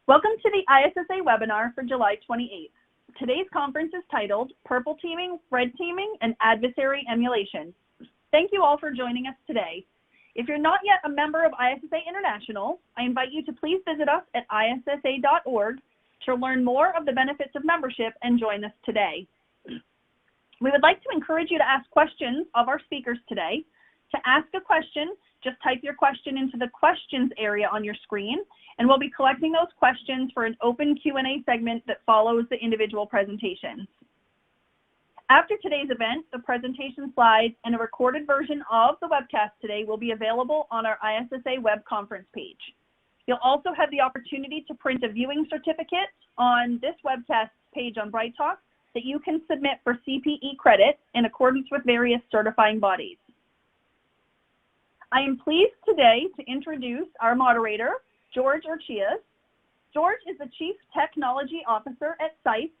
Welcome to the ISSA webinar for July 28th. Today's conference is titled Purple Teaming, Red Teaming, and Adversary Emulation. Thank you all for joining us today. If you're not yet a member of ISSA International, I invite you to please visit us at issa.org to learn more of the benefits of membership and join us today. We would like to encourage you to ask questions of our speakers today. To ask a question, just type your question into the questions area on your screen, and we'll be collecting those questions for an open Q&A segment that follows the individual presentations. After today's event, the presentation slides and a recorded version of the webcast today will be available on our ISSA web conference page. You'll also have the opportunity to print a viewing certificate on this webcast page on BrightTalk that you can submit for CPE credit in accordance with various certifying bodies. I am pleased today to introduce our moderator, Jorge Orchilles. Jorge is the Chief Technology Officer at SCYTHE.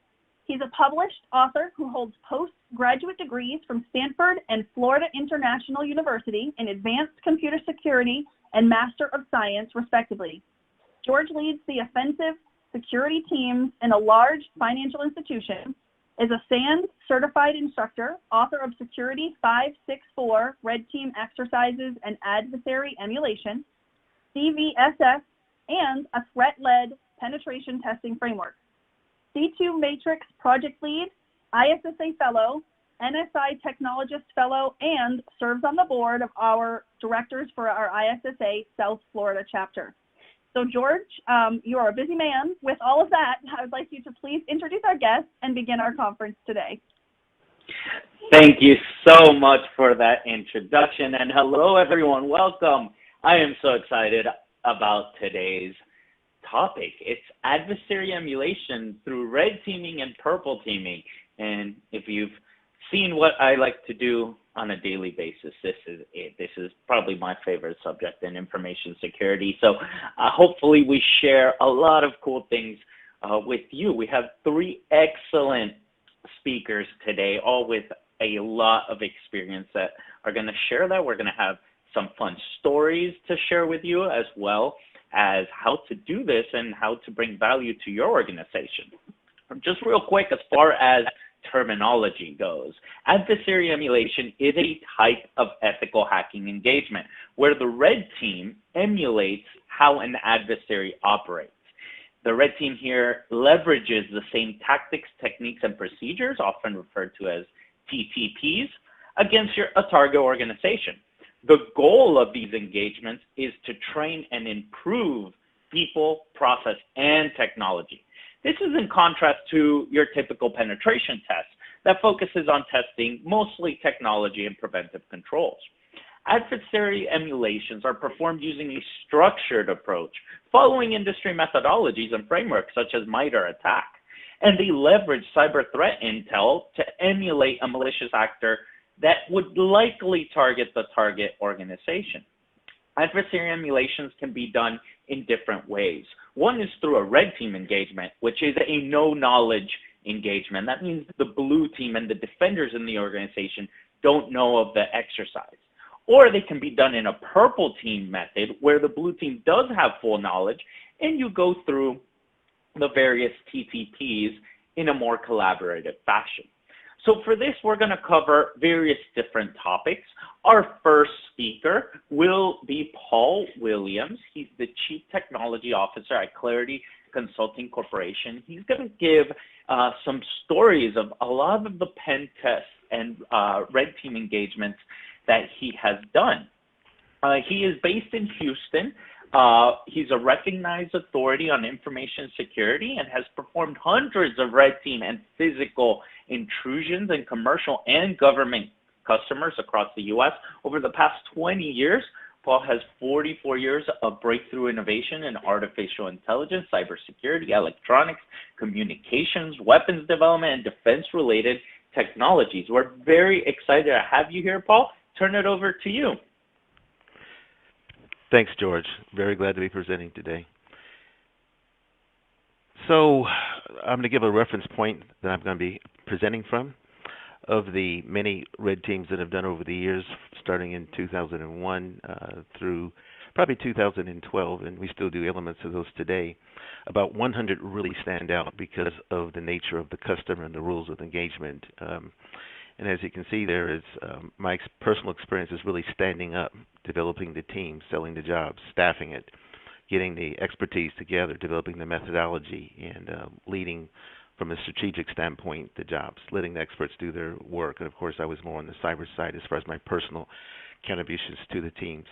He's a published author who holds postgraduate degrees from Stanford and Florida International University in Advanced Computer Security and Master of Science, respectively. Jorge leads the offensive security teams in a large financial institution, is a SAND certified instructor, author of Security 564, Red Team Exercises and Adversary Emulation, CVSS, and a threat-led penetration testing framework. C2 Matrix Project Lead, ISSA Fellow, NSI Technologist Fellow, and serves on the board of our directors for our ISSA South Florida chapter. So Jorge, you are a busy man. With all of that, I would like you to please introduce our guests and begin our conference today. Thank you so much for that introduction, and hello everyone, welcome. I am so excited about today's topic. It's adversary emulation through red teaming and purple teaming. And if you've seen what I like to do on a daily basis, this is it. This is probably my favorite subject in information security. So hopefully we share a lot of cool things with you. We have three excellent speakers today, all with a lot of experience that are going to share that. We're going to have some fun stories to share with you, as well as how to do this and how to bring value to your organization. Just real quick, as far as terminology goes, adversary emulation is a type of ethical hacking engagement where the red team emulates how an adversary operates. The red team here leverages the same tactics, techniques, and procedures, often referred to as TTPs, against a target organization. The goal of these engagements is to train and improve people, process, and technology. This is in contrast to your typical penetration test that focuses on testing mostly technology and preventive controls. Adversary emulations are performed using a structured approach, following industry methodologies and frameworks such as MITRE ATT&CK, and they leverage cyber threat intel to emulate a malicious actor that would likely target the target organization. Adversary emulations can be done in different ways. One is through a red team engagement, which is a no-knowledge engagement. That means the blue team and the defenders in the organization don't know of the exercise. Or they can be done in a purple team method, where the blue team does have full knowledge, and you go through the various TTPs in a more collaborative fashion. So for this, we're going to cover various different topics. Our first speaker will be Paul Williams. He's the Chief Technology Officer at Clarity Consulting Corporation. He's going to give some stories of a lot of the pen tests and red team engagements that he has done. He is based in Houston. He's a recognized authority on information security and has performed hundreds of red team and physical intrusions in commercial and government customers across the U.S. Over the past 20 years, Paul has 44 years of breakthrough innovation in artificial intelligence, cybersecurity, electronics, communications, weapons development, and defense-related technologies. We're very excited to have you here, Paul. Turn it over to you. Thanks, George. Very glad to be presenting today. So I'm going to give a reference point that I'm going to be presenting from of the many red teams that I've done over the years, starting in 2001 through probably 2012, and we still do elements of those today. About 100 really stand out because of the nature of the customer and the rules of engagement. And as you can see there, is my personal experience is really standing up, developing the team, selling the jobs, staffing it, getting the expertise together, developing the methodology, and leading from a strategic standpoint the jobs, letting the experts do their work. And of course, I was more on the cyber side as far as my personal contributions to the teams.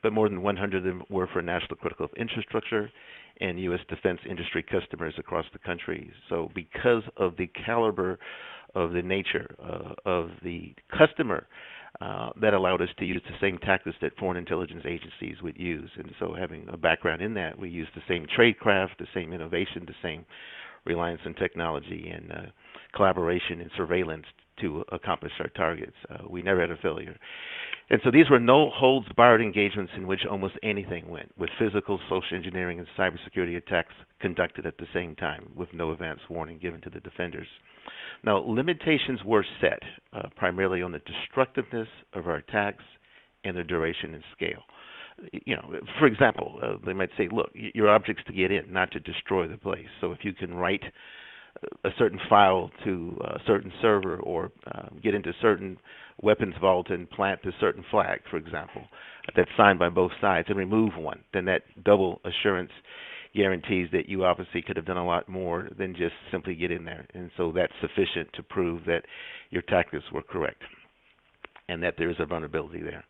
But more than 100 of them were for national critical infrastructure and U.S. defense industry customers across the country. So because of the caliber of the nature of the customer, that allowed us to use the same tactics that foreign intelligence agencies would use. And so having a background in that, we used the same tradecraft, the same innovation, the same reliance on technology and collaboration and surveillance to accomplish our targets. We never had a failure. And so these were no-holds-barred engagements in which almost anything went, with physical, social engineering, and cybersecurity attacks conducted at the same time, with no advance warning given to the defenders. Now, limitations were set primarily on the destructiveness of our attacks and their duration and scale. You know, for example, they might say, look, your object's to get in, not to destroy the place. So if you can write a certain file to a certain server or get into certain weapons vault and plant a certain flag, for example, that's signed by both sides, and remove one, then that double assurance guarantees that you obviously could have done a lot more than just simply get in there. And so that's sufficient to prove that your tactics were correct and that there is a vulnerability there.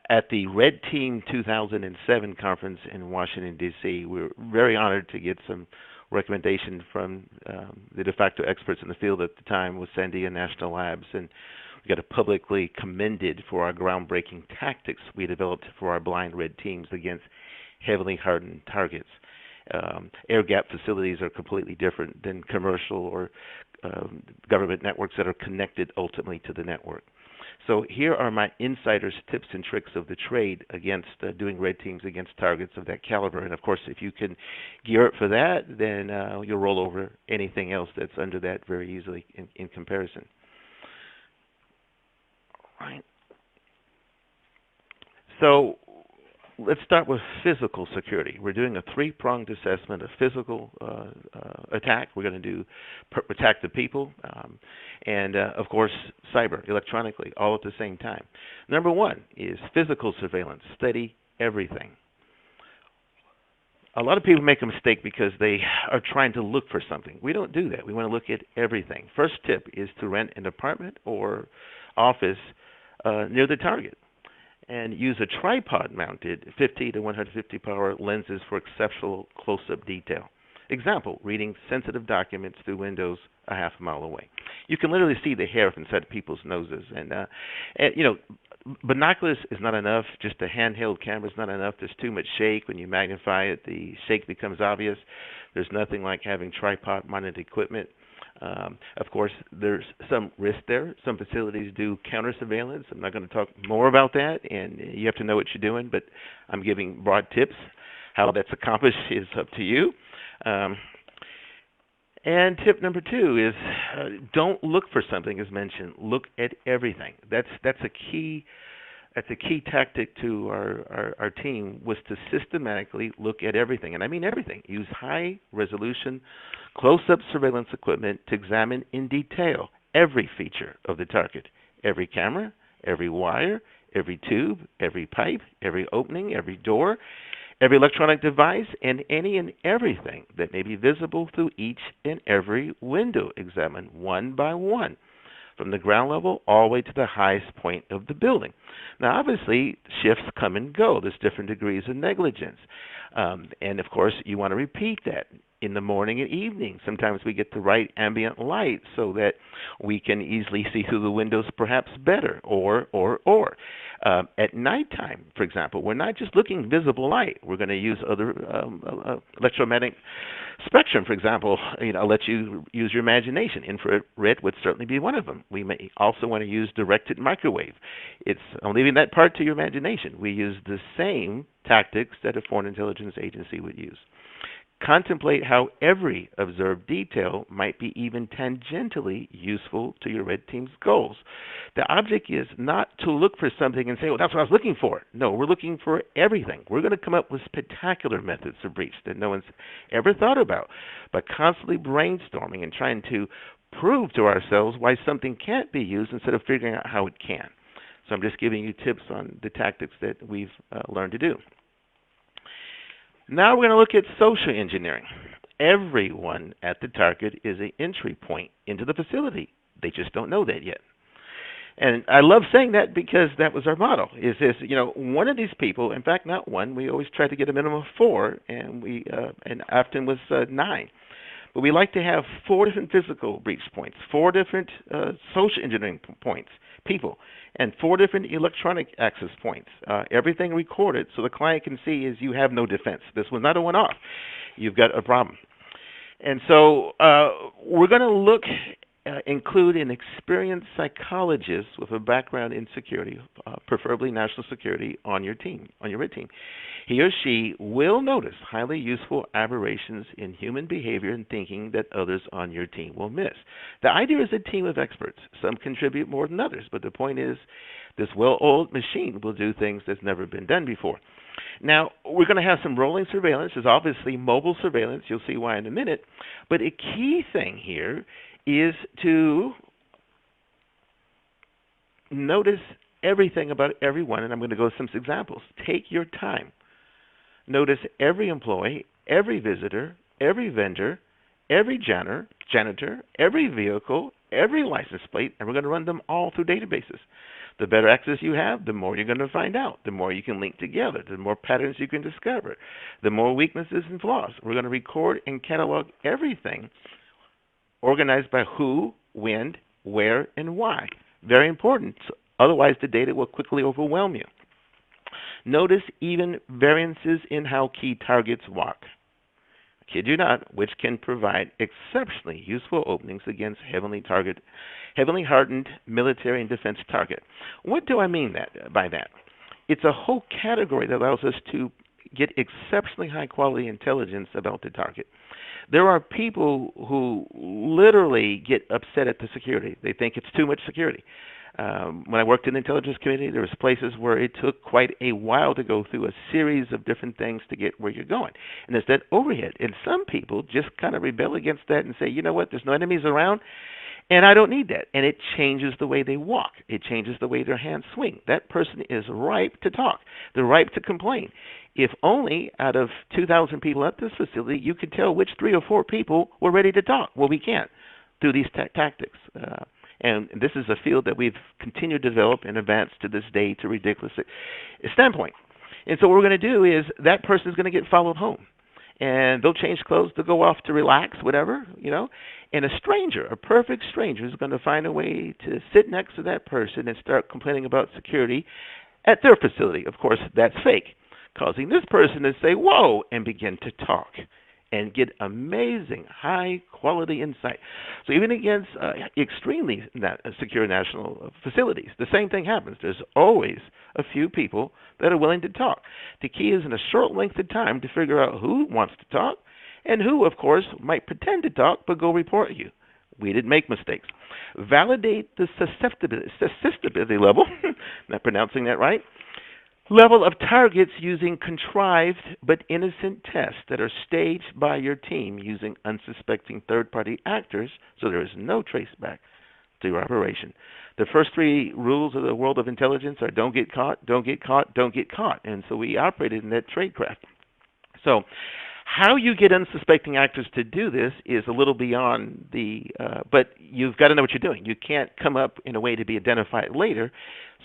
At the Red Team 2007 conference in Washington, D.C., we were very honored to get some recommendation from the de facto experts in the field at the time with Sandia National Labs, and we got publicly commended for our groundbreaking tactics we developed for our blind red teams against heavily hardened targets. Air-gap facilities are completely different than commercial or government networks that are connected ultimately to the network. So here are my insider's tips and tricks of the trade against doing red teams against targets of that caliber. And of course, if you can gear up for that, then you'll roll over anything else that's under that very easily in comparison. All right. So let's start with physical security. We're doing a three-pronged assessment of physical attack. We're going to do attack the people, and of course, cyber, electronically, all at the same time. Number one is physical surveillance. Study everything. A lot of people make a mistake because they are trying to look for something. We don't do that. We want to look at everything. First tip is to rent an apartment or office near the target, and use a tripod-mounted 50 to 150 power lenses for exceptional close-up detail. Example, reading sensitive documents through windows a half a mile away. You can literally see the hair inside people's noses. And you know, binoculars is not enough. Just a handheld camera is not enough. There's too much shake. When you magnify it, the shake becomes obvious. There's nothing like having tripod-mounted equipment. Of course, there's some risk there. Some facilities do counter surveillance. I'm not going to talk more about that, and you have to know what you're doing, but I'm giving broad tips. How that's accomplished is up to you. And tip number two is don't look for something, as mentioned. Look at everything. That's a key. That's a key tactic to our team, was to systematically look at everything. And I mean everything. Use high-resolution, close-up surveillance equipment to examine in detail every feature of the target. Every camera, every wire, every tube, every pipe, every opening, every door, every electronic device, and any and everything that may be visible through each and every window. Examine one by one, from the ground level all the way to the highest point of the building. Now, obviously, shifts come and go. There's different degrees of negligence. And, of course, you want to repeat that in the morning and evening. Sometimes we get the right ambient light so that we can easily see through the windows perhaps better. Or. At nighttime, for example, we're not just looking visible light. We're going to use other electromagnetic spectrum, for example. I'll let you use your imagination. Infrared would certainly be one of them. We may also want to use directed microwave. I'm leaving that part to your imagination. We use the same tactics that a foreign intelligence agency would use. Contemplate how every observed detail might be even tangentially useful to your red team's goals. The object is not to look for something and say, well, that's what I was looking for. No, we're looking for everything. We're going to come up with spectacular methods of breach that no one's ever thought about, but constantly brainstorming and trying to prove to ourselves why something can't be used instead of figuring out how it can. So I'm just giving you tips on the tactics that we've learned to do. Now we're going to look at social engineering. Everyone at the target is an entry point into the facility. They just don't know that yet. And I love saying that because that was our motto. Is this, one of these people, in fact, not one. We always try to get a minimum of 4, and often was 9. But we like to have 4 different physical breach points, 4 different social engineering points, people, and 4 different electronic access points. Everything recorded so the client can see is you have no defense. This was not a one-off. You've got a problem. And so we're going to include an experienced psychologist with a background in security, preferably national security, on your team, on your red team. He or she will notice highly useful aberrations in human behavior and thinking that others on your team will miss. The idea is a team of experts. Some contribute more than others, but the point is this well-oiled machine will do things that's never been done before. Now, we're going to have some rolling surveillance. There's obviously mobile surveillance. You'll see why in a minute. But a key thing here is to notice everything about everyone, and I'm going to go with some examples. Take your time. Notice every employee, every visitor, every vendor, every janitor, every vehicle, every license plate, and we're going to run them all through databases. The better access you have, the more you're going to find out, the more you can link together, the more patterns you can discover, the more weaknesses and flaws. We're going to record and catalog everything, organized by who, when, where, and why. Very important. Otherwise, the data will quickly overwhelm you. Notice even variances in how key targets walk. Kid you not, which can provide exceptionally useful openings against heavily hardened military and defense target. What do I mean by that? It's a whole category that allows us to get exceptionally high quality intelligence about the target. There are people who literally get upset at the security. They think it's too much security. When I worked in the intelligence community, there was places where it took quite a while to go through a series of different things to get where you're going. And there's that overhead. And some people just kind of rebel against that and say, you know what, there's no enemies around, and I don't need that. And it changes the way they walk. It changes the way their hands swing. That person is ripe to talk. They're ripe to complain. If only out of 2,000 people at this facility, you could tell which 3 or 4 people were ready to talk. Well, we can't through these tactics. And this is a field that we've continued to develop and advance to this day to a ridiculous standpoint. And so what we're going to do is that person is going to get followed home. And they'll change clothes, they'll go off to relax, whatever, And a stranger, a perfect stranger, is going to find a way to sit next to that person and start complaining about security at their facility. Of course, that's fake, causing this person to say, whoa, and begin to talk and get amazing high-quality insight. So even against extremely secure national facilities, the same thing happens. There's always a few people that are willing to talk. The key is in a short length of time to figure out who wants to talk and who, of course, might pretend to talk but go report you. We didn't make mistakes. Validate the susceptibility level, not pronouncing that right, level of targets using contrived but innocent tests that are staged by your team using unsuspecting third-party actors, so there is no traceback to your operation. The first 3 rules of the world of intelligence are don't get caught, don't get caught, don't get caught. And so we operated in that tradecraft. So how you get unsuspecting actors to do this is a little beyond but you've got to know what you're doing. You can't come up in a way to be identified later.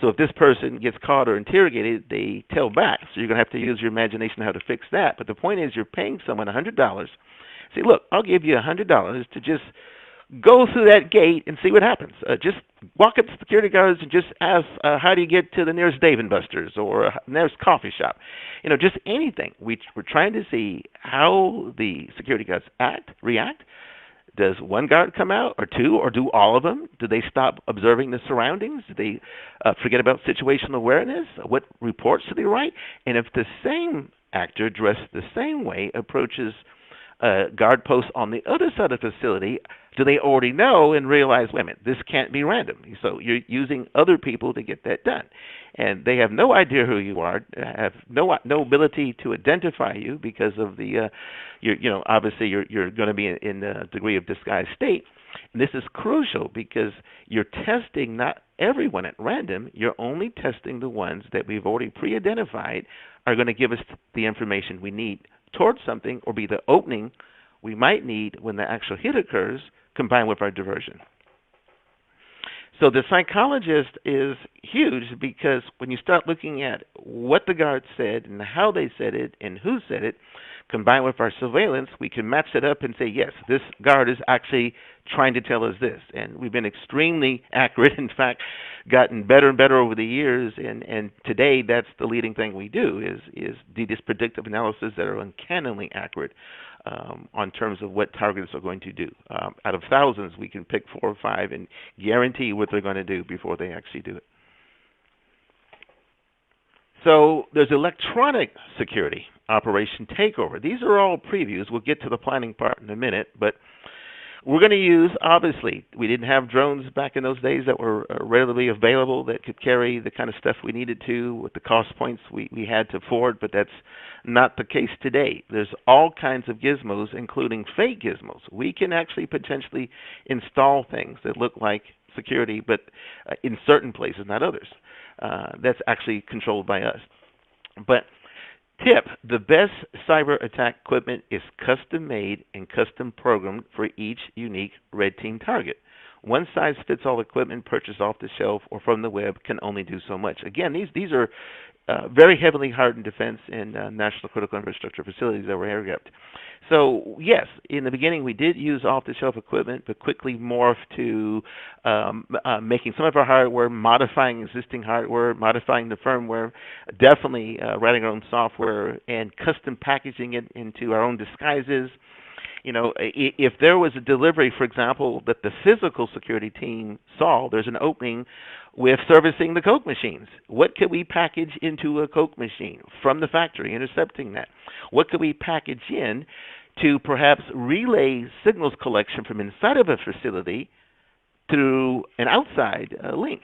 So if this person gets caught or interrogated, they tell back. So you're going to have to use your imagination how to fix that. But the point is you're paying someone $100. Say, look, I'll give you $100 to just go through that gate and see what happens. Just walk up to security guards and just ask, how do you get to the nearest Dave & Buster's or nearest coffee shop? Just anything. We're trying to see how the security guards react. Does one guard come out, or 2, or do all of them? Do they stop observing the surroundings? Do they forget about situational awareness? What reports do they write? And if the same actor dressed the same way approaches guard post on the other side of the facility, do they already know and realize, wait a minute, this can't be random? So you're using other people to get that done. And they have no idea who you are, have no ability to identify you because of the, obviously you're going to be in a degree of disguised state. And this is crucial because you're testing not everyone at random. You're only testing the ones that we've already pre-identified are going to give us the information we need towards something or be the opening we might need when the actual hit occurs, combined with our diversion. So the psychologist is huge because when you start looking at what the guard said and how they said it and who said it, combined with our surveillance, we can match it up and say, yes, this guard is actually trying to tell us this. And we've been extremely accurate, in fact, gotten better and better over the years, and today that's the leading thing we do is do this predictive analysis that are uncannily accurate on terms of what targets are going to do. Out of thousands, we can pick 4 or 5 and guarantee what they're going to do before they actually do it. So there's electronic security, operation takeover. These are all previews. We'll get to the planning part in a minute, but we're going to use, obviously, we didn't have drones back in those days that were readily available that could carry the kind of stuff we needed to with the cost points we had to afford, but that's not the case today. There's all kinds of gizmos, including fake gizmos. We can actually potentially install things that look like security, but in certain places, not others. That's actually controlled by us. But tip, the best cyber attack equipment is custom made and custom programmed for each unique red team target. One size fits all equipment purchased off the shelf or from the web can only do so much. Again, these are very heavily hardened defense and national critical infrastructure facilities that were air-gapped. So, yes, in the beginning we did use off-the-shelf equipment, but quickly morphed to making some of our hardware, modifying existing hardware, modifying the firmware, definitely writing our own software, and custom packaging it into our own disguises. You know, if there was a delivery, for example, that the physical security team saw, there's an opening with servicing the Coke machines. What could we package into a Coke machine from the factory, intercepting that? What could we package in to perhaps relay signals collection from inside of a facility through an outside link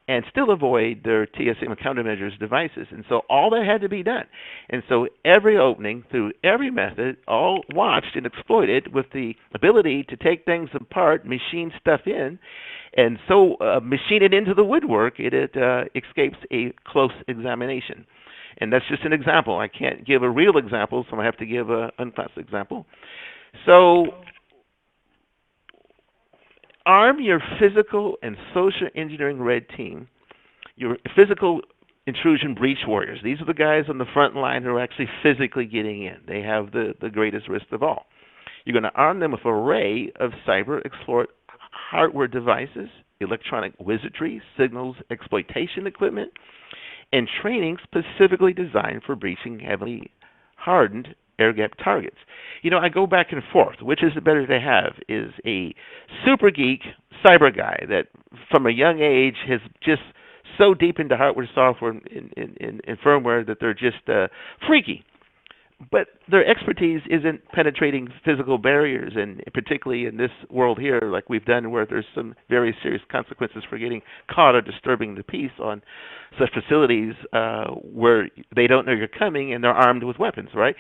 and still avoid their TSM countermeasures devices? And so all that had to be done. And so every opening through every method, all watched and exploited with the ability to take things apart, machine stuff in, and so machine it into the woodwork, it escapes a close examination. And that's just an example. I can't give a real example, so I have to give an unclassified example. So arm your physical and social engineering red team, your physical intrusion breach warriors. These are the guys on the front line who are actually physically getting in. They have the greatest risk of all. You're going to arm them with an array of cyber exploit hardware devices, electronic wizardry, signals exploitation equipment, and training specifically designed for breaching heavily hardened air-gap targets. You know, I go back and forth. Which is better to have? Is a super geek cyber guy that from a young age has just so deep into hardware, software, and firmware that they're just freaky. But their expertise isn't penetrating physical barriers, and particularly in this world here, like we've done, where there's some very serious consequences for getting caught or disturbing the peace on such facilities where they don't know you're coming and they're armed with weapons, right?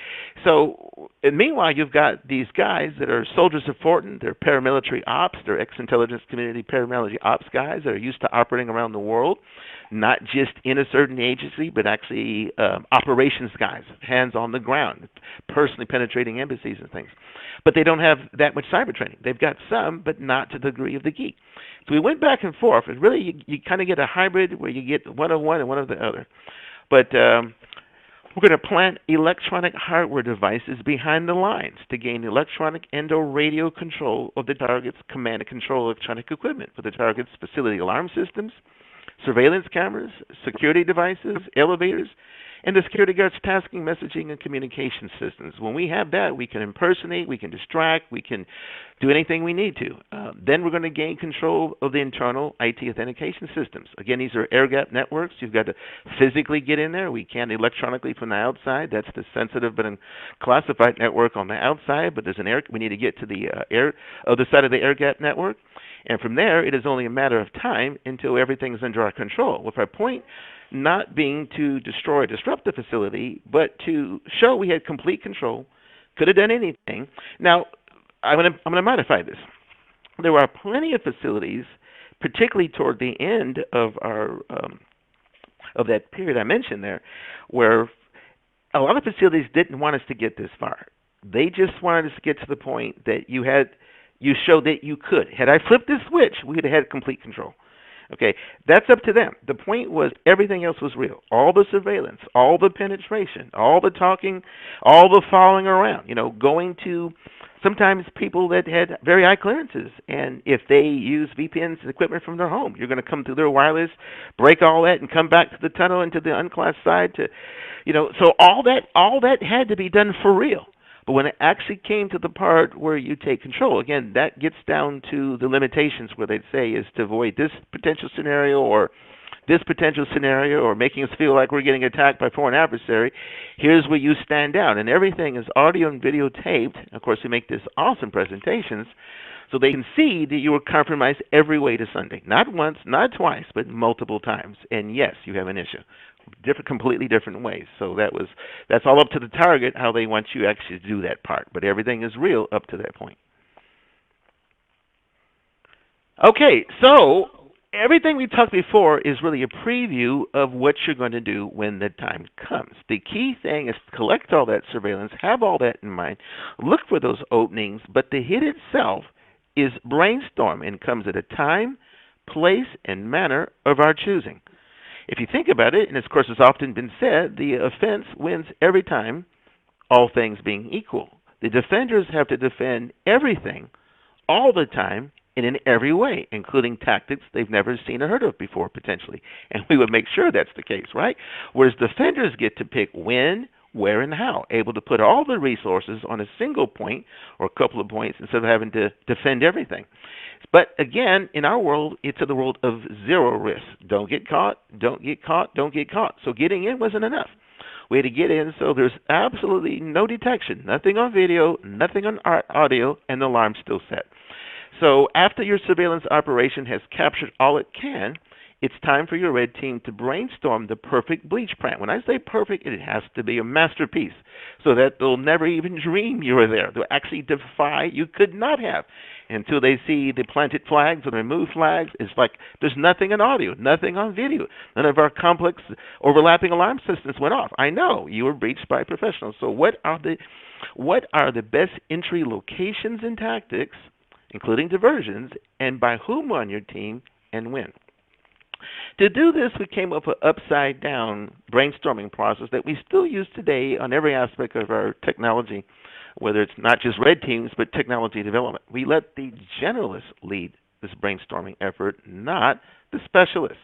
So, and meanwhile, you've got these guys that are soldiers of fortune, they're paramilitary ops, they're ex-intelligence community paramilitary ops guys that are used to operating around the world, not just in a certain agency, but actually operations guys, hands on the ground, personally penetrating embassies and things. But they don't have that much cyber training. They've got some, but not to the degree of the geek. So we went back and forth, and really you kind of get a hybrid where you get one of one and one of the other. But we're going to plant electronic hardware devices behind the lines to gain electronic and/or radio control of the target's command and control electronic equipment for the target's facility alarm systems, surveillance cameras, security devices, elevators, and the security guard's tasking, messaging, and communication systems. When we have that, we can impersonate, we can distract, we can do anything we need to. Then we're going to gain control of the internal IT authentication systems. Again, these are air-gapped networks. You've got to physically get in there. We can't electronically from the outside. That's the sensitive but classified network on the outside. But there's we need to get to the other side of the air-gapped network. And from there, it is only a matter of time until everything's under our control, with our point not being to destroy or disrupt the facility, but to show we had complete control, could have done anything. Now, I'm going to modify this. There are plenty of facilities, particularly toward the end of our of that period I mentioned there, where a lot of facilities didn't want us to get this far. They just wanted us to get to the point that you showed that you could. Had I flipped this switch, we would have had complete control. Okay, that's up to them. The point was everything else was real. All the surveillance, all the penetration, all the talking, all the following around, going to sometimes people that had very high clearances. And if they use VPNs and equipment from their home, you're going to come through their wireless, break all that, and come back to the tunnel into the unclassed side so all that had to be done for real. But when it actually came to the part where you take control, again, that gets down to the limitations where they'd say is to avoid this potential scenario or this potential scenario or making us feel like we're getting attacked by a foreign adversary. Here's where you stand out. And everything is audio and video taped. Of course, we make these awesome presentations so they can see that you were compromised every way to Sunday. Not once, not twice, but multiple times. And yes, you have an issue. Completely different ways. So that's all up to the target, how they want you actually to do that part. But everything is real up to that point. Okay, so everything we talked before is really a preview of what you're going to do when the time comes. The key thing is to collect all that surveillance, have all that in mind, look for those openings, but the hit itself is brainstorm and comes at a time, place, and manner of our choosing. If you think about it, and of course it's often been said, the offense wins every time, all things being equal. The defenders have to defend everything, all the time, and in every way, including tactics they've never seen or heard of before, potentially. And we would make sure that's the case, right? Whereas defenders get to pick when, where, and how, able to put all the resources on a single point or a couple of points instead of having to defend everything. But again, in our world, it's the world of zero risk. Don't get caught, don't get caught, don't get caught. So getting in wasn't enough. We had to get in so there's absolutely no detection, nothing on video, nothing on audio, and the alarm's still set. So after your surveillance operation has captured all it can, it's time for your red team to brainstorm the perfect bleach plant. When I say perfect, it has to be a masterpiece so that they'll never even dream you were there. They'll actually defy you could not have. Until they see the planted flags or the removed flags, it's like there's nothing on audio, nothing on video. None of our complex overlapping alarm systems went off. I know you were breached by professionals. So what are the best entry locations and tactics, including diversions, and by whom on your team and when? To do this, we came up with an upside-down brainstorming process that we still use today on every aspect of our technology, whether it's not just red teams, but technology development. We let the generalists lead this brainstorming effort, not the specialists.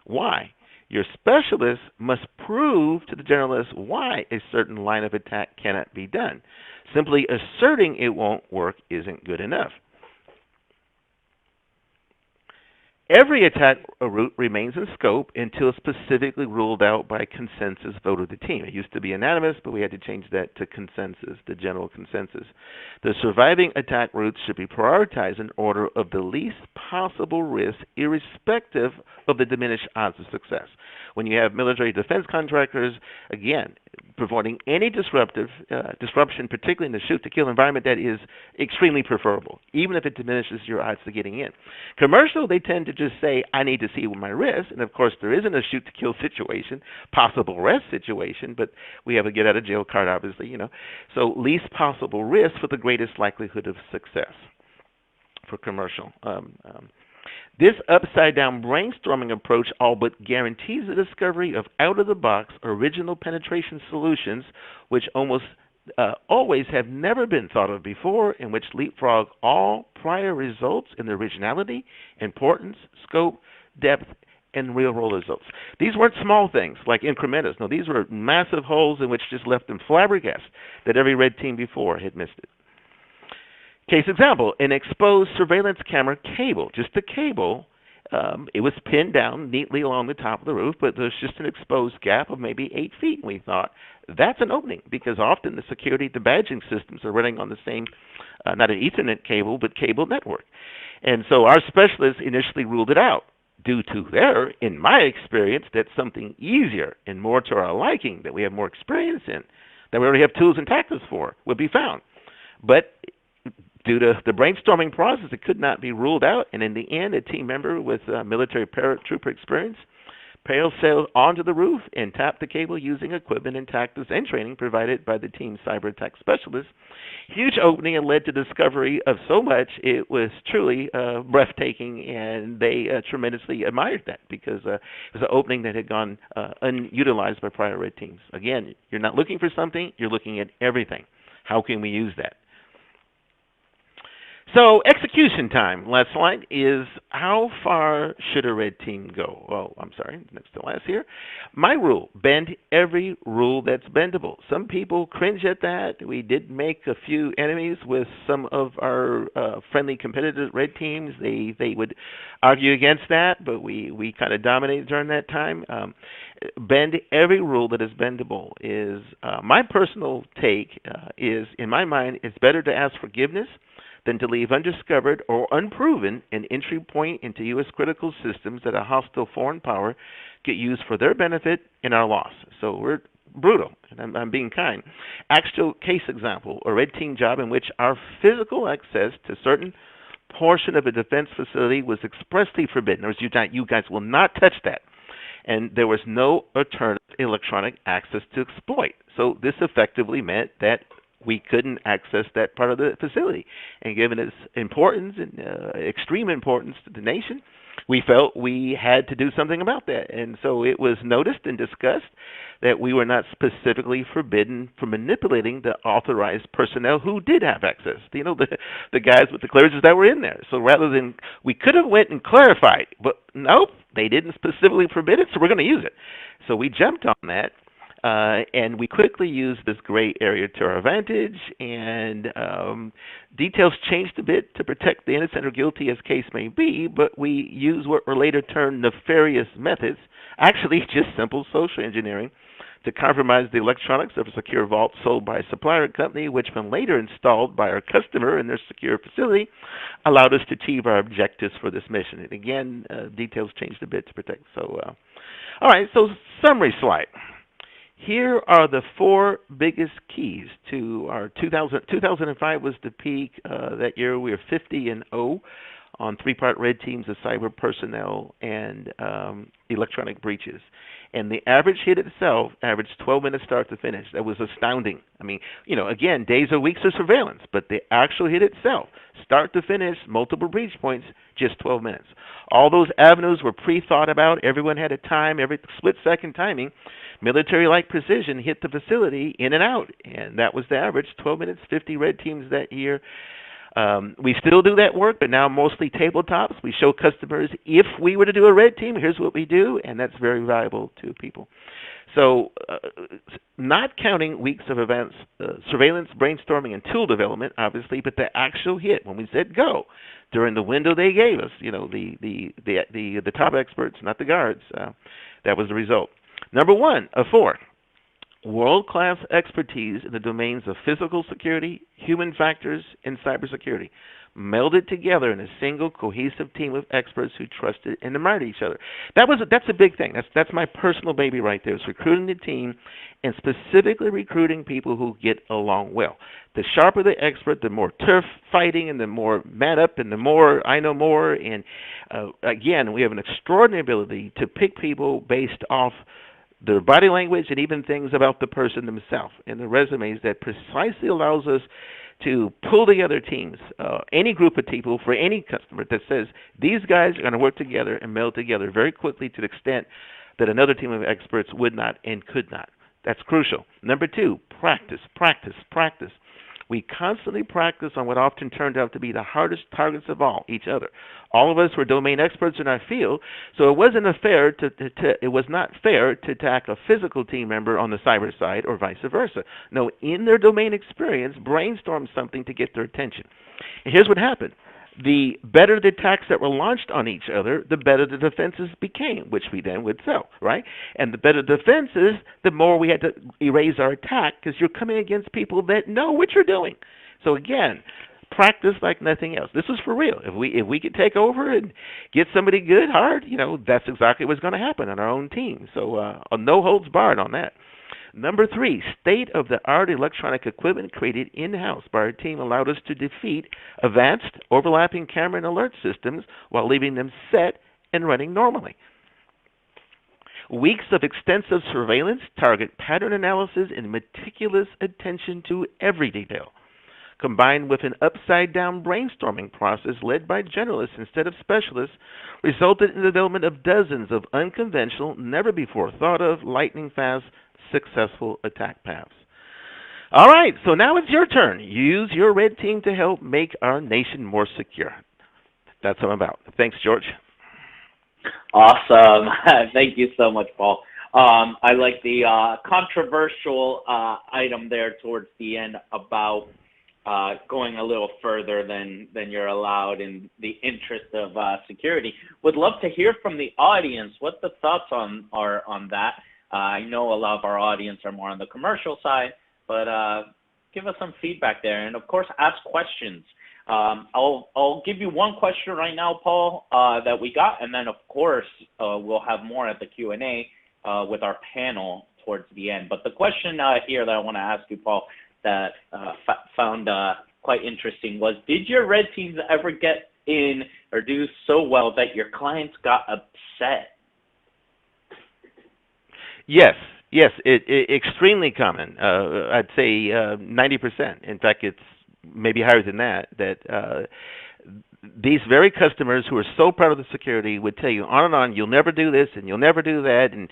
Why? Your specialist must prove to the generalist why a certain line of attack cannot be done. Simply asserting it won't work isn't good enough. Every attack route remains in scope until specifically ruled out by consensus vote of the team. It used to be unanimous, but we had to change that to consensus, the general consensus. The surviving attack routes should be prioritized in order of the least possible risk, irrespective of the diminished odds of success. When you have military defense contractors, again, providing any disruption, particularly in the shoot-to-kill environment, that is extremely preferable, even if it diminishes your odds of getting in. Commercial, they tend to just say, I need to see my risk, and of course there isn't a shoot-to-kill situation, possible arrest situation, but we have a get-out-of-jail card, obviously, So least possible risk for the greatest likelihood of success for commercial. This upside-down brainstorming approach all but guarantees the discovery of out-of-the-box original penetration solutions, which almost always have never been thought of before, and which leapfrog all prior results in the originality, importance, scope, depth, and real-world results. These weren't small things like incrementas. No, these were massive holes in which just left them flabbergasted that every red team before had missed it. Case example, an exposed surveillance camera cable, just the cable. It was pinned down neatly along the top of the roof, but there's just an exposed gap of maybe 8 feet. And we thought, that's an opening, because often the badging systems are running on the same, not an Ethernet cable, but cable network. And so our specialists initially ruled it out due to their, in my experience, that's something easier and more to our liking, that we have more experience in, that we already have tools and tactics for, would be found. But due to the brainstorming process, it could not be ruled out, and in the end, a team member with military paratrooper experience parasailed onto the roof and tapped the cable using equipment and tactics and training provided by the team's cyber attack specialist. Huge opening, and led to discovery of so much. It was truly breathtaking, and they tremendously admired that, because it was an opening that had gone unutilized by prior red teams. Again, you're not looking for something, you're looking at everything. How can we use that? So execution time, last slide, is how far should a red team go? Oh, I'm sorry, next to last here. My rule, bend every rule that's bendable. Some people cringe at that. We did make a few enemies with some of our friendly competitive red teams. They would argue against that, but we kind of dominated during that time. Bend every rule that is bendable is, my personal take is, in my mind, it's better to ask forgiveness than to leave undiscovered or unproven an entry point into U.S. critical systems that a hostile foreign power get used for their benefit and our loss. So we're brutal, and I'm being kind. Actual case example, a red team job in which our physical access to certain portion of a defense facility was expressly forbidden. In other words, you guys will not touch that. And there was no alternative electronic access to exploit. So this effectively meant that we couldn't access that part of the facility. And given its importance and extreme importance to the nation, we felt we had to do something about that. And so it was noticed and discussed that we were not specifically forbidden from manipulating the authorized personnel who did have access. You know, the guys with the clearances that were in there. So rather than, we could have went and clarified, but nope, they didn't specifically forbid it, so we're going to use it. So we jumped on that. And we quickly used this gray area to our advantage, and details changed a bit to protect the innocent or guilty as case may be, but we used what were later termed nefarious methods, actually just simple social engineering, to compromise the electronics of a secure vault sold by a supplier company, which when later installed by our customer in their secure facility, allowed us to achieve our objectives for this mission. And again, details changed a bit to protect. So, all right, so summary slide. Here are the 4 biggest keys to our 2005 was the peak. That year we were 50-0 on 3-part red teams of cyber personnel and electronic breaches. And the average hit itself averaged 12 minutes start to finish. That was astounding. I mean, you know, again, days or weeks of surveillance, but the actual hit itself, start to finish, multiple breach points, just 12 minutes. All those avenues were pre-thought about. Everyone had a time, every split-second timing. Military-like precision hit the facility in and out, and that was the average, 12 minutes, 50 red teams that year. We still do that work, but now mostly tabletops. We show customers, if we were to do a red team, here's what we do, and that's very valuable to people. So not counting weeks of events, surveillance, brainstorming, and tool development, obviously, but the actual hit, when we said go, during the window they gave us, you know, the top experts, not the guards, that was the result. Number 1 of 4. World-class expertise in the domains of physical security, human factors, and cybersecurity, melded together in a single cohesive team of experts who trusted and admired each other. That's a big thing. That's my personal baby right there. It's recruiting the team, and specifically recruiting people who get along well. The sharper the expert, the more turf fighting, and the more man up, and the more I know more. And again, we have an extraordinary ability to pick people based off their body language and even things about the person themselves and the resumes, that precisely allows us to pull together teams, any group of people for any customer, that says these guys are going to work together and meld together very quickly to the extent that another team of experts would not and could not. That's crucial. Number 2, practice, practice, practice. We constantly practice on what often turned out to be the hardest targets of all, each other. All of us were domain experts in our field, so it was not fair to attack a physical team member on the cyber side or vice versa. No, in their domain experience, brainstorm something to get their attention. And here's what happened. The better the attacks that were launched on each other, the better the defenses became, which we then would sell, right? And the better the defenses, the more we had to erase our attack, because you're coming against people that know what you're doing. So again, practice like nothing else. This is for real. If we could take over and get somebody good, hard, that's exactly what's going to happen on our own team. So no holds barred on that. Number 3, state-of-the-art electronic equipment created in-house by our team allowed us to defeat advanced overlapping camera and alert systems while leaving them set and running normally. Weeks of extensive surveillance, target pattern analysis, and meticulous attention to every detail, combined with an upside-down brainstorming process led by generalists instead of specialists, resulted in the development of dozens of unconventional, never-before-thought-of, lightning-fast, successful attack paths. All right, so now it's your turn. Use your red team to help make our nation more secure. That's what I'm about. Thanks, George. Awesome. Thank you so much, Paul. I like the controversial item there towards the end about going a little further than you're allowed in the interest of security. Would love to hear from the audience what the thoughts are on that. I know a lot of our audience are more on the commercial side, but give us some feedback there. And, of course, ask questions. I'll give you one question right now, Paul, that we got, and then, of course, we'll have more at the Q&A with our panel towards the end. But the question here that I want to ask you, Paul, that found quite interesting was, did your red teams ever get in or do so well that your clients got upset? Yes, extremely common. I'd say 90%. In fact, it's maybe higher than that, these very customers who are so proud of the security would tell you on and on, you'll never do this and you'll never do that, and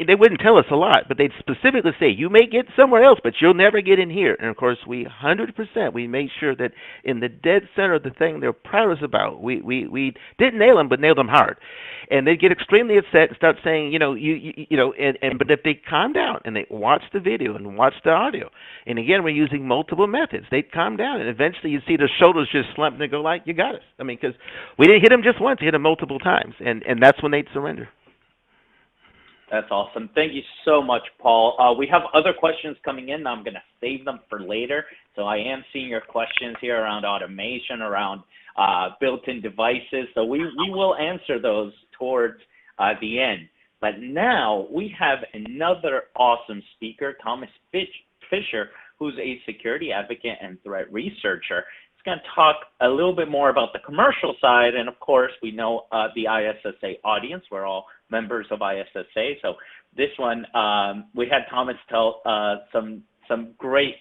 they wouldn't tell us a lot, but they'd specifically say, you may get somewhere else, but you'll never get in here. And of course, we 100%, we made sure that in the dead center of the thing they're proudest about, we didn't nail them, but nailed them hard. And they'd get extremely upset and start saying, but if they calm down and they watch the video and watch the audio, and again, we're using multiple methods, they'd calm down, and eventually you'd see their shoulders just slump and they go like, you got us. I mean, because we didn't hit them just once, we hit them multiple times, and that's when they'd surrender. That's awesome. Thank you so much, Paul. We have other questions coming in. I'm going to save them for later. So I am seeing your questions here around automation, around built-in devices. So we will answer those towards the end. But now we have another awesome speaker, Thomas Fischer, who's a security advocate and threat researcher. He's going to talk a little bit more about the commercial side. And, of course, we know the ISSA audience. We're all members of ISSA. So this one, we had Thomas tell some great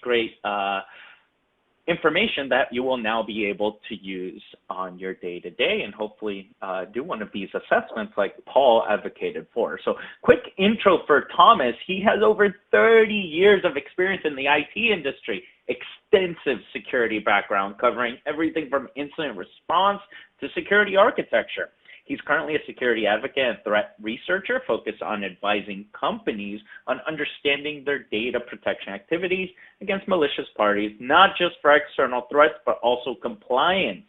information that you will now be able to use on your day-to-day and hopefully do one of these assessments like Paul advocated for. So quick intro for Thomas. He has over 30 years of experience in the IT industry, extensive security background covering everything from incident response to security architecture. He's currently a security advocate and threat researcher focused on advising companies on understanding their data protection activities against malicious parties, not just for external threats, but also compliance.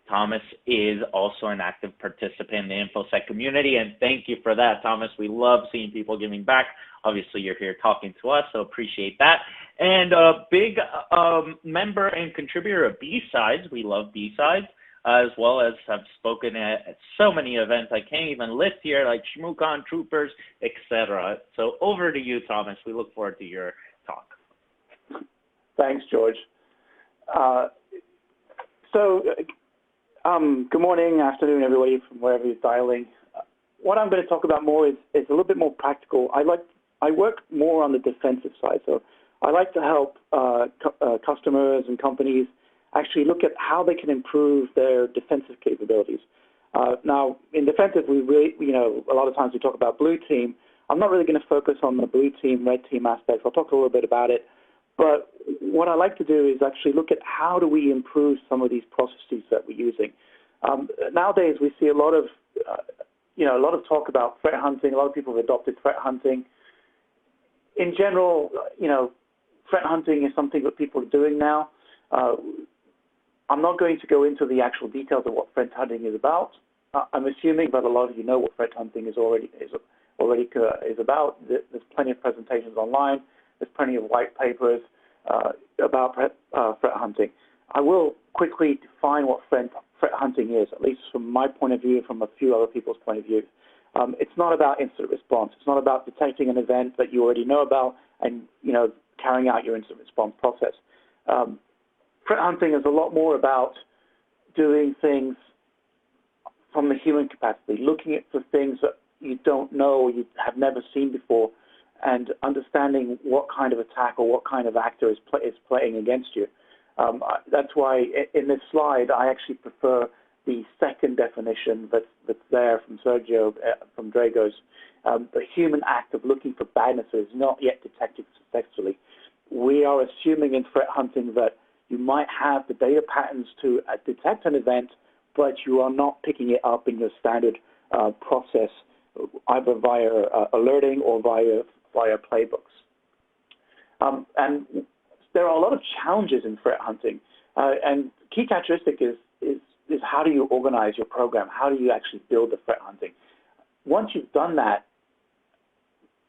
Thomas is also an active participant in the InfoSec community, and thank you for that, Thomas. We love seeing people giving back. Obviously, you're here talking to us, so appreciate that. And a big member and contributor of B-Sides. We love B-Sides. As well as have spoken at so many events I can't even list here, like ShmooCon, Troopers, etc. So over to you, Thomas. We look forward to your talk. Thanks, George. Good morning, afternoon, everybody from wherever you're dialing. What I'm going to talk about more is a little bit more practical. I work more on the defensive side, so I like to help customers and companies actually look at how they can improve their defensive capabilities. Now, in defensive, we really, a lot of times we talk about blue team. I'm not really going to focus on the blue team, red team aspects. I'll talk a little bit about it. But what I like to do is actually look at how do we improve some of these processes that we're using. Nowadays, we see a lot of talk about threat hunting. A lot of people have adopted threat hunting. In general, threat hunting is something that people are doing now. I'm not going to go into the actual details of what threat hunting is about. I'm assuming that a lot of you know what threat hunting is about. There's plenty of presentations online. There's plenty of white papers about threat hunting. I will quickly define what threat hunting is, at least from my point of view, from a few other people's point of view. It's not about incident response. It's not about detecting an event that you already know about and carrying out your incident response process. Threat hunting is a lot more about doing things from the human capacity, looking at the things that you don't know or you have never seen before, and understanding what kind of attack or what kind of actor is playing against you. That's why in this slide I actually prefer the second definition that's there from Sergio, from Drago's. The human act of looking for badness is not yet detected successfully. We are assuming in threat hunting that you might have the data patterns to detect an event, but you are not picking it up in your standard process, either via alerting or via playbooks. And there are a lot of challenges in threat hunting, and key characteristic is how do you organize your program? How do you actually build the threat hunting? Once you've done that,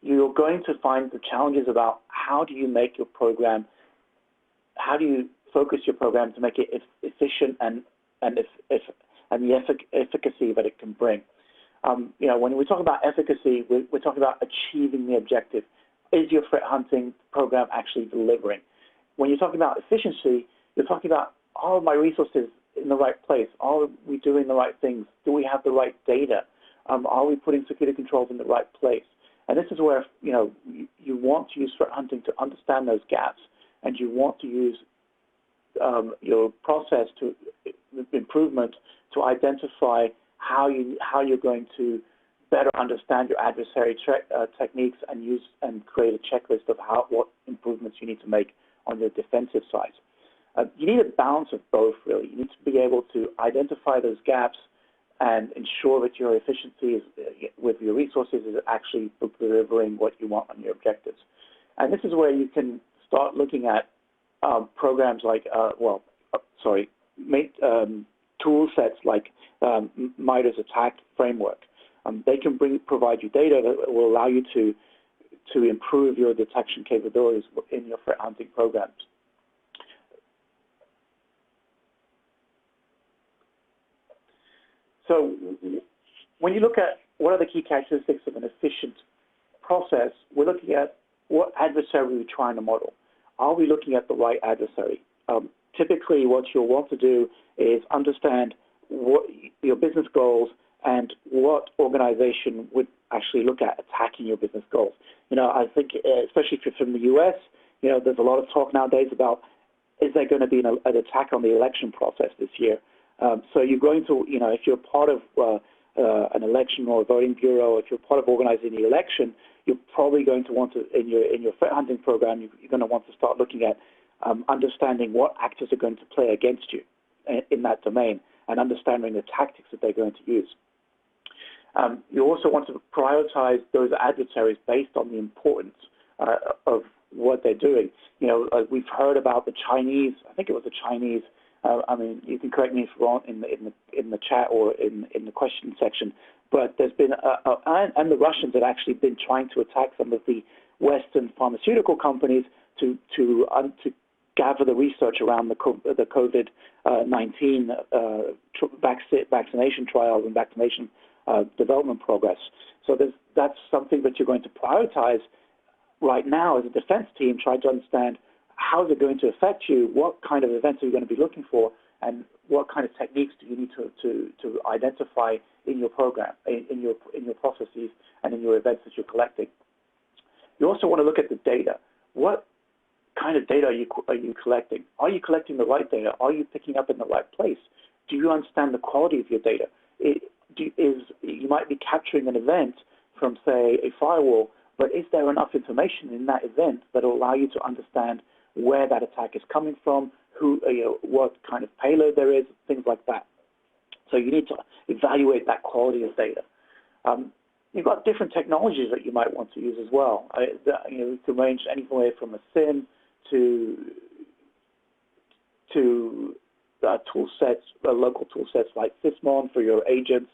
you're going to find the challenges about how do you make your program, how do you focus your program to make it efficient and the efficacy that it can bring. When we talk about efficacy, we're talking about achieving the objective. Is your threat hunting program actually delivering? When you're talking about efficiency, you're talking about, are my resources in the right place? Are we doing the right things? Do we have the right data? Are we putting security controls in the right place? And this is where you want to use threat hunting to understand those gaps, and you want to use your process to improvement to identify how you're going to better understand your adversary techniques and create a checklist of what improvements you need to make on your defensive side. You need a balance of both, really. You need to be able to identify those gaps and ensure that your efficiency with your resources is actually delivering what you want on your objectives. And this is where you can start looking at programs like, tool sets like MITRE's ATT&CK framework. They can provide you data that will allow you to improve your detection capabilities in your threat hunting programs. So when you look at what are the key characteristics of an efficient process, we're looking at what adversary we're trying to model. Are we looking at the right adversary? Typically, what you'll want to do is understand what your business goals and what organization would actually look at attacking your business goals. I think, especially if you're from the U.S., there's a lot of talk nowadays about, is there going to be an attack on the election process this year? So you're going to, if you're part of an election or a voting bureau, if you're part of organizing the election, you're probably going to want to, in your threat hunting program, you're going to want to start looking at understanding what actors are going to play against you in that domain and understanding the tactics that they're going to use. You also want to prioritize those adversaries based on the importance of what they're doing. We've heard about the Chinese. I think it was the Chinese. You can correct me if wrong in the chat or in the question section. But there's been and the Russians have actually been trying to attack some of the Western pharmaceutical companies to gather the research around the COVID-19 vaccination trials and vaccination development progress. So that's something that you're going to prioritize right now as a defense team, trying to understand how is it going to affect you, what kind of events are you going to be looking for, and what kind of techniques do you need to identify in your program, in your processes, and in your events that you're collecting. You also want to look at the data. What kind of data are you collecting? Are you collecting the right data? Are you picking up in the right place? Do you understand the quality of your data? You might be capturing an event from, say, a firewall, but is there enough information in that event that will allow you to understand where that attack is coming from, what kind of payload there is, things like that. So you need to evaluate that quality of data. You've got different technologies that you might want to use as well. You can range anywhere from a SIM to tool sets, local tool sets like Sysmon for your agents,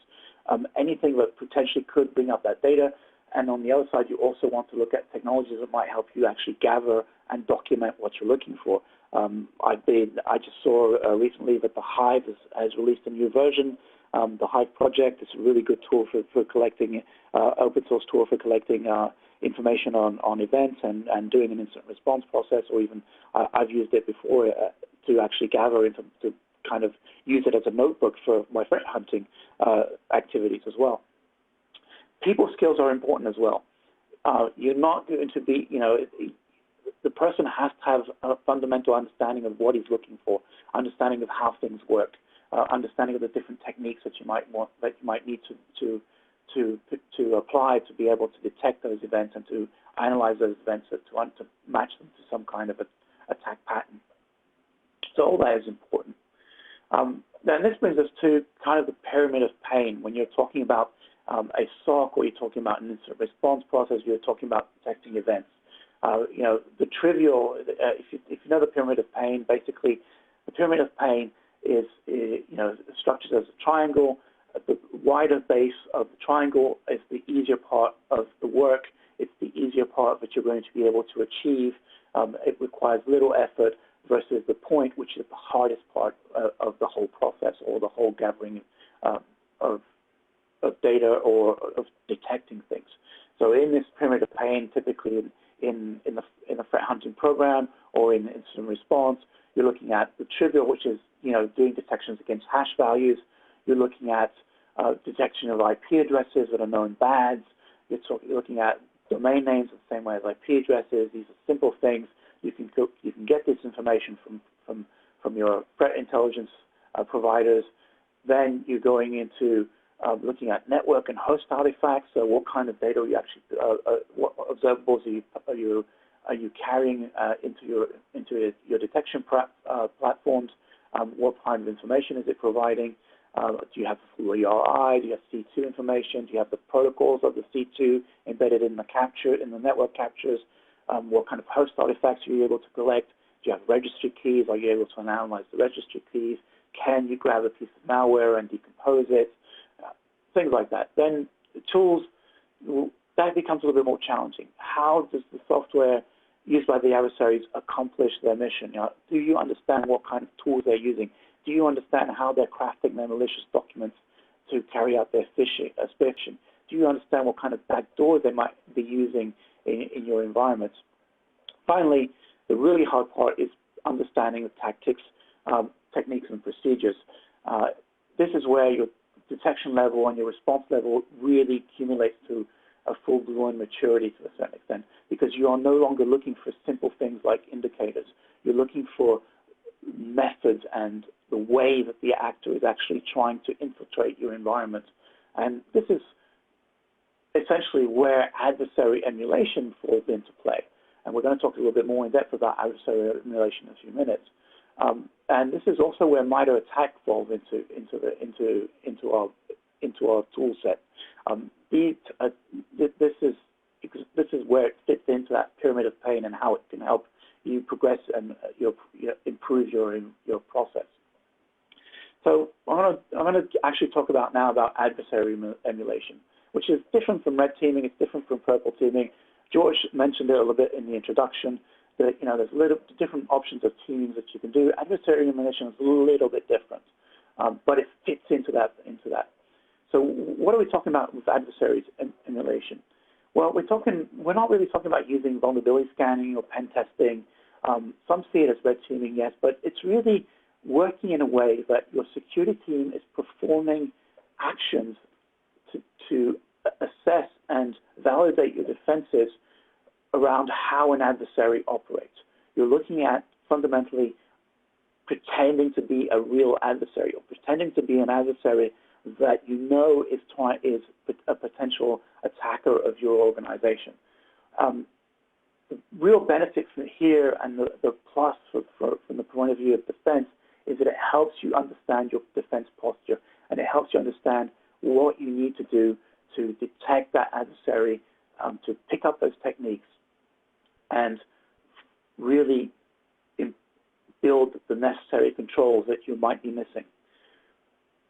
anything that potentially could bring up that data. And on the other side, you also want to look at technologies that might help you actually gather and document what you're looking for. I just saw recently that the Hive has released a new version. The Hive project is a really good tool for collecting, open source tool for collecting information on events and doing an instant response process, or even I've used it before to actually gather to kind of use it as a notebook for my threat hunting activities as well. People skills are important as well. You're not going to be, the person has to have a fundamental understanding of what he's looking for, understanding of how things work, understanding of the different techniques that you might need to apply to be able to detect those events and to analyze those events to match them to some kind of attack pattern. So all that is important. Then this brings us to kind of the pyramid of pain. When you're talking about a SOC, or you're talking about an instant response process, you're talking about detecting events. The trivial, if you know the pyramid of pain, basically the pyramid of pain is structured as a triangle. The wider base of the triangle is the easier part of the work. It's the easier part that you're going to be able to achieve. It requires little effort versus the point, which is the hardest part of the whole process, or the whole gathering of data or of detecting things. So in this pyramid of pain, typically in the threat hunting program or in instant response, you're looking at the trivial, which is doing detections against hash values. You're looking at detection of IP addresses that are known bads. You're looking at domain names the same way as IP addresses. These are simple things. You can get this information from your threat intelligence providers. Then you're going into looking at network and host artifacts. So what kind of data are you actually, what observables are you carrying into your detection platforms? What kind of information is it providing? Do you have the full URI? Do you have C2 information? Do you have the protocols of the C2 embedded in the network captures? What kind of host artifacts are you able to collect? Do you have registry keys? Are you able to analyze the registry keys? Can you grab a piece of malware and decompose it? Things like that. Then the tools, that becomes a little bit more challenging. How does the software used by the adversaries accomplish their mission? Do you understand what kind of tools they're using? Do you understand how they're crafting their malicious documents to carry out their phishing? Do you understand what kind of backdoors they might be using in your environment? Finally, the really hard part is understanding the tactics, techniques, and procedures. This is where your detection level and your response level really accumulates to a full-blown maturity to a certain extent, because you are no longer looking for simple things like indicators. You're looking for methods and the way that the actor is actually trying to infiltrate your environment. And this is essentially where adversary emulation falls into play. And we're going to talk a little bit more in depth about adversary emulation in a few minutes. And this is also where MITRE ATT&CK falls into our tool set. This is where it fits into that pyramid of pain and how it can help you progress and improve your process. So I'm going to actually talk about adversary emulation, which is different from red teaming. It's different from purple teaming. George mentioned it a little bit in the introduction that there's little different options of teaming that you can do. Adversary emulation is a little bit different, but it fits into that. So what are we talking about with adversaries emulation? Well, we're not really talking about using vulnerability scanning or pen testing. Some see it as red teaming, yes, but it's really working in a way that your security team is performing actions to assess and validate your defenses around how an adversary operates. You're looking at fundamentally pretending to be a real adversary, or pretending to be an adversary that is a potential attacker of your organization. The real benefit from here and the plus from the point of view of defense is that it helps you understand your defense posture, and it helps you understand what you need to do to detect that adversary, to pick up those techniques, and really build the necessary controls that you might be missing.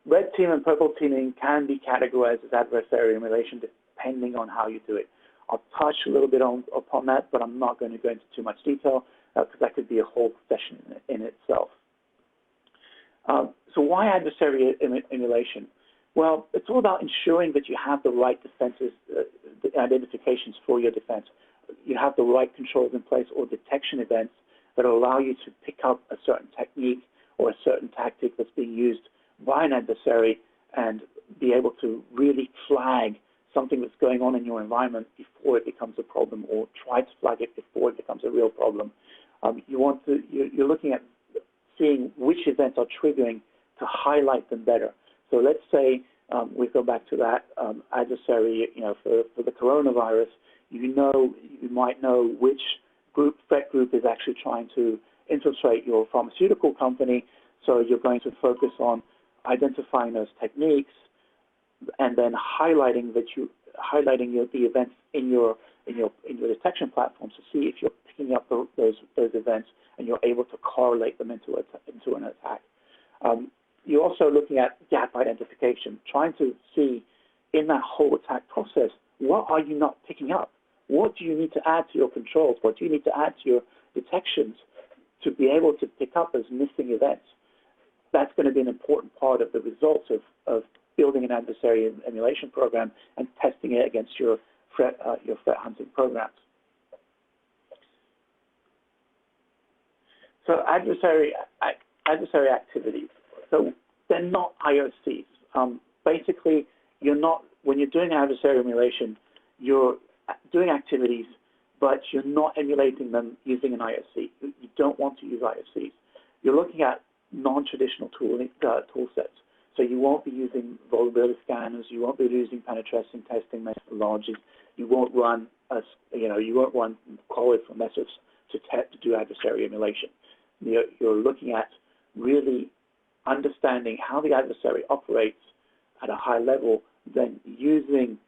Red team and purple teaming can be categorized as adversary emulation depending on how you do it. I'll touch a little bit upon that, but I'm not going to go into too much detail because that could be a whole session in itself. So why adversary emulation? Well, it's all about ensuring that you have the right defenses, identifications for your defense. You have the right controls in place or detection events that allow you to pick up a certain technique or a certain tactic that's being used by an adversary and be able to really flag something that's going on in your environment before it becomes a problem, or try to flag it before it becomes a real problem. You're looking at seeing which events are triggering to highlight them better. So let's say we go back to that adversary, for the coronavirus, you might know which threat group is actually trying to infiltrate your pharmaceutical company. So you're going to focus on identifying those techniques and then highlighting the events in your detection platforms to see if you're picking up those events and you're able to correlate them into an attack. You're also looking at gap identification, trying to see in that whole attack process, what are you not picking up? What do you need to add to your controls? What do you need to add to your detections to be able to pick up those missing events? That's going to be an important part of the results of building an adversary emulation program and testing it against your threat hunting programs. So adversary activities. So they're not IOCs. Basically, when you're doing adversary emulation, you're doing activities, but you're not emulating them using an IOC. You don't want to use IOCs. You're looking at non-traditional tool sets. So you won't be using vulnerability scanners. You won't be using penetration testing methodologies. You won't run colloidal methods to do adversary emulation. You're looking at really understanding how the adversary operates at a high level, then using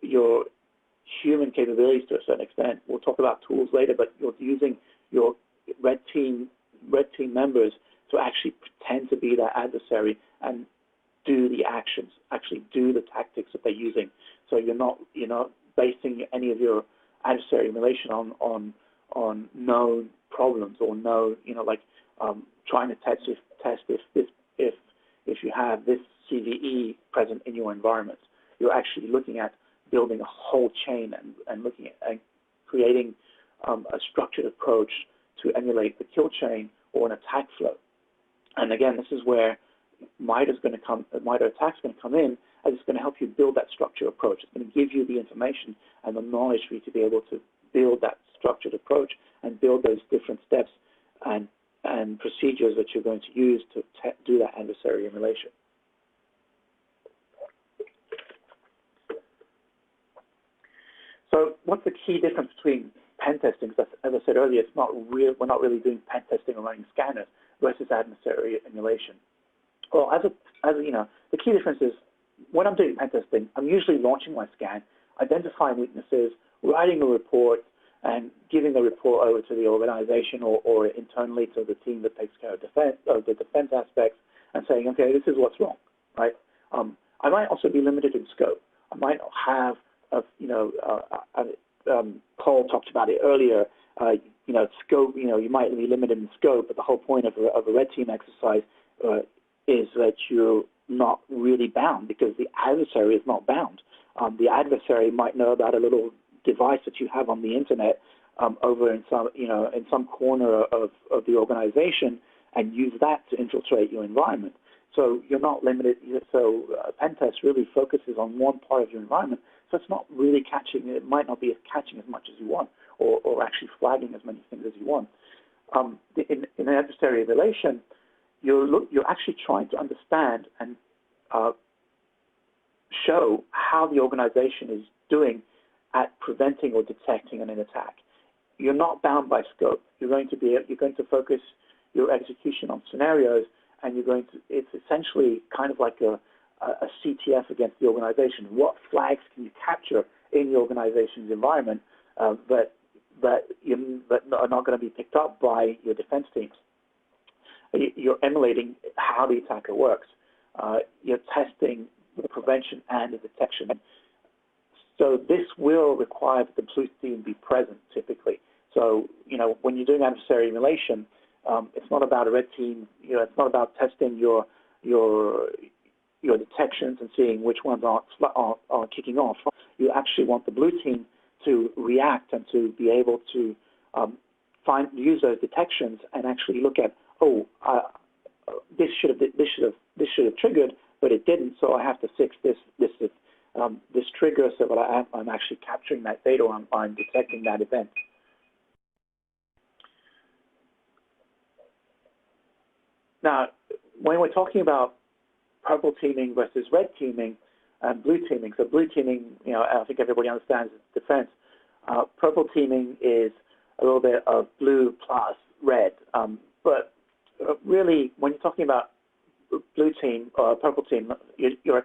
your human capabilities to a certain extent. We'll talk about tools later, but you're using your red team members to actually pretend to be that adversary and do the actions, actually do the tactics that they're using. So you're not basing any of your adversary emulation on known problems or trying to test if you have this CVE present in your environment. You're actually looking at building a whole chain and looking at creating a structured approach to emulate the kill chain or an attack flow. And again, this is where MITRE attack's going to come in, and it's going to help you build that structured approach. It's going to give you the information and the knowledge for you to be able to build that structured approach and build those different steps and procedures that you're going to use to do that adversary emulation. So what's the key difference between pen testing? Because as I said earlier, we're not really doing pen testing or running scanners versus adversary emulation. Well, the key difference is when I'm doing pen testing, I'm usually launching my scan, identifying weaknesses, writing a report, and giving the report over to the organization or internally to the team that takes care of the defense aspects, and saying, okay, this is what's wrong, right? I might also be limited in scope. I might not have Paul talked about it earlier. Scope. You might be limited in scope, but the whole point of a red team exercise is that you're not really bound because the adversary is not bound. The adversary might know about a little device that you have on the internet over in some corner of the organization and use that to infiltrate your environment. So you're not limited. So pen test really focuses on one part of your environment. So it's not really catching. It might not be catching as much as you want, or actually flagging as many things as you want. In an adversary emulation, you're actually trying to understand and show how the organization is doing at preventing or detecting an attack. you're not bound by scope. You're going to focus your execution on scenarios, and it's essentially kind of like a CTF against the organization. What flags can you capture in the organization's environment that are not going to be picked up by your defense teams? You're emulating how the attacker works. You're testing the prevention and the detection. So this will require that the blue team be present typically. So, when you're doing adversary emulation, it's not about a red team. It's not about testing your detections and seeing which ones are kicking off. You actually want the blue team to react and to be able to use those detections and actually look at, this should have triggered, but it didn't. So I have to fix this trigger so that I'm actually capturing that data, or I'm detecting that event. Now, when we're talking about purple teaming versus red teaming and blue teaming, so blue teaming, I think everybody understands it's defense. Purple teaming is a little bit of blue plus red, but really, when you're talking about blue team or purple team, you're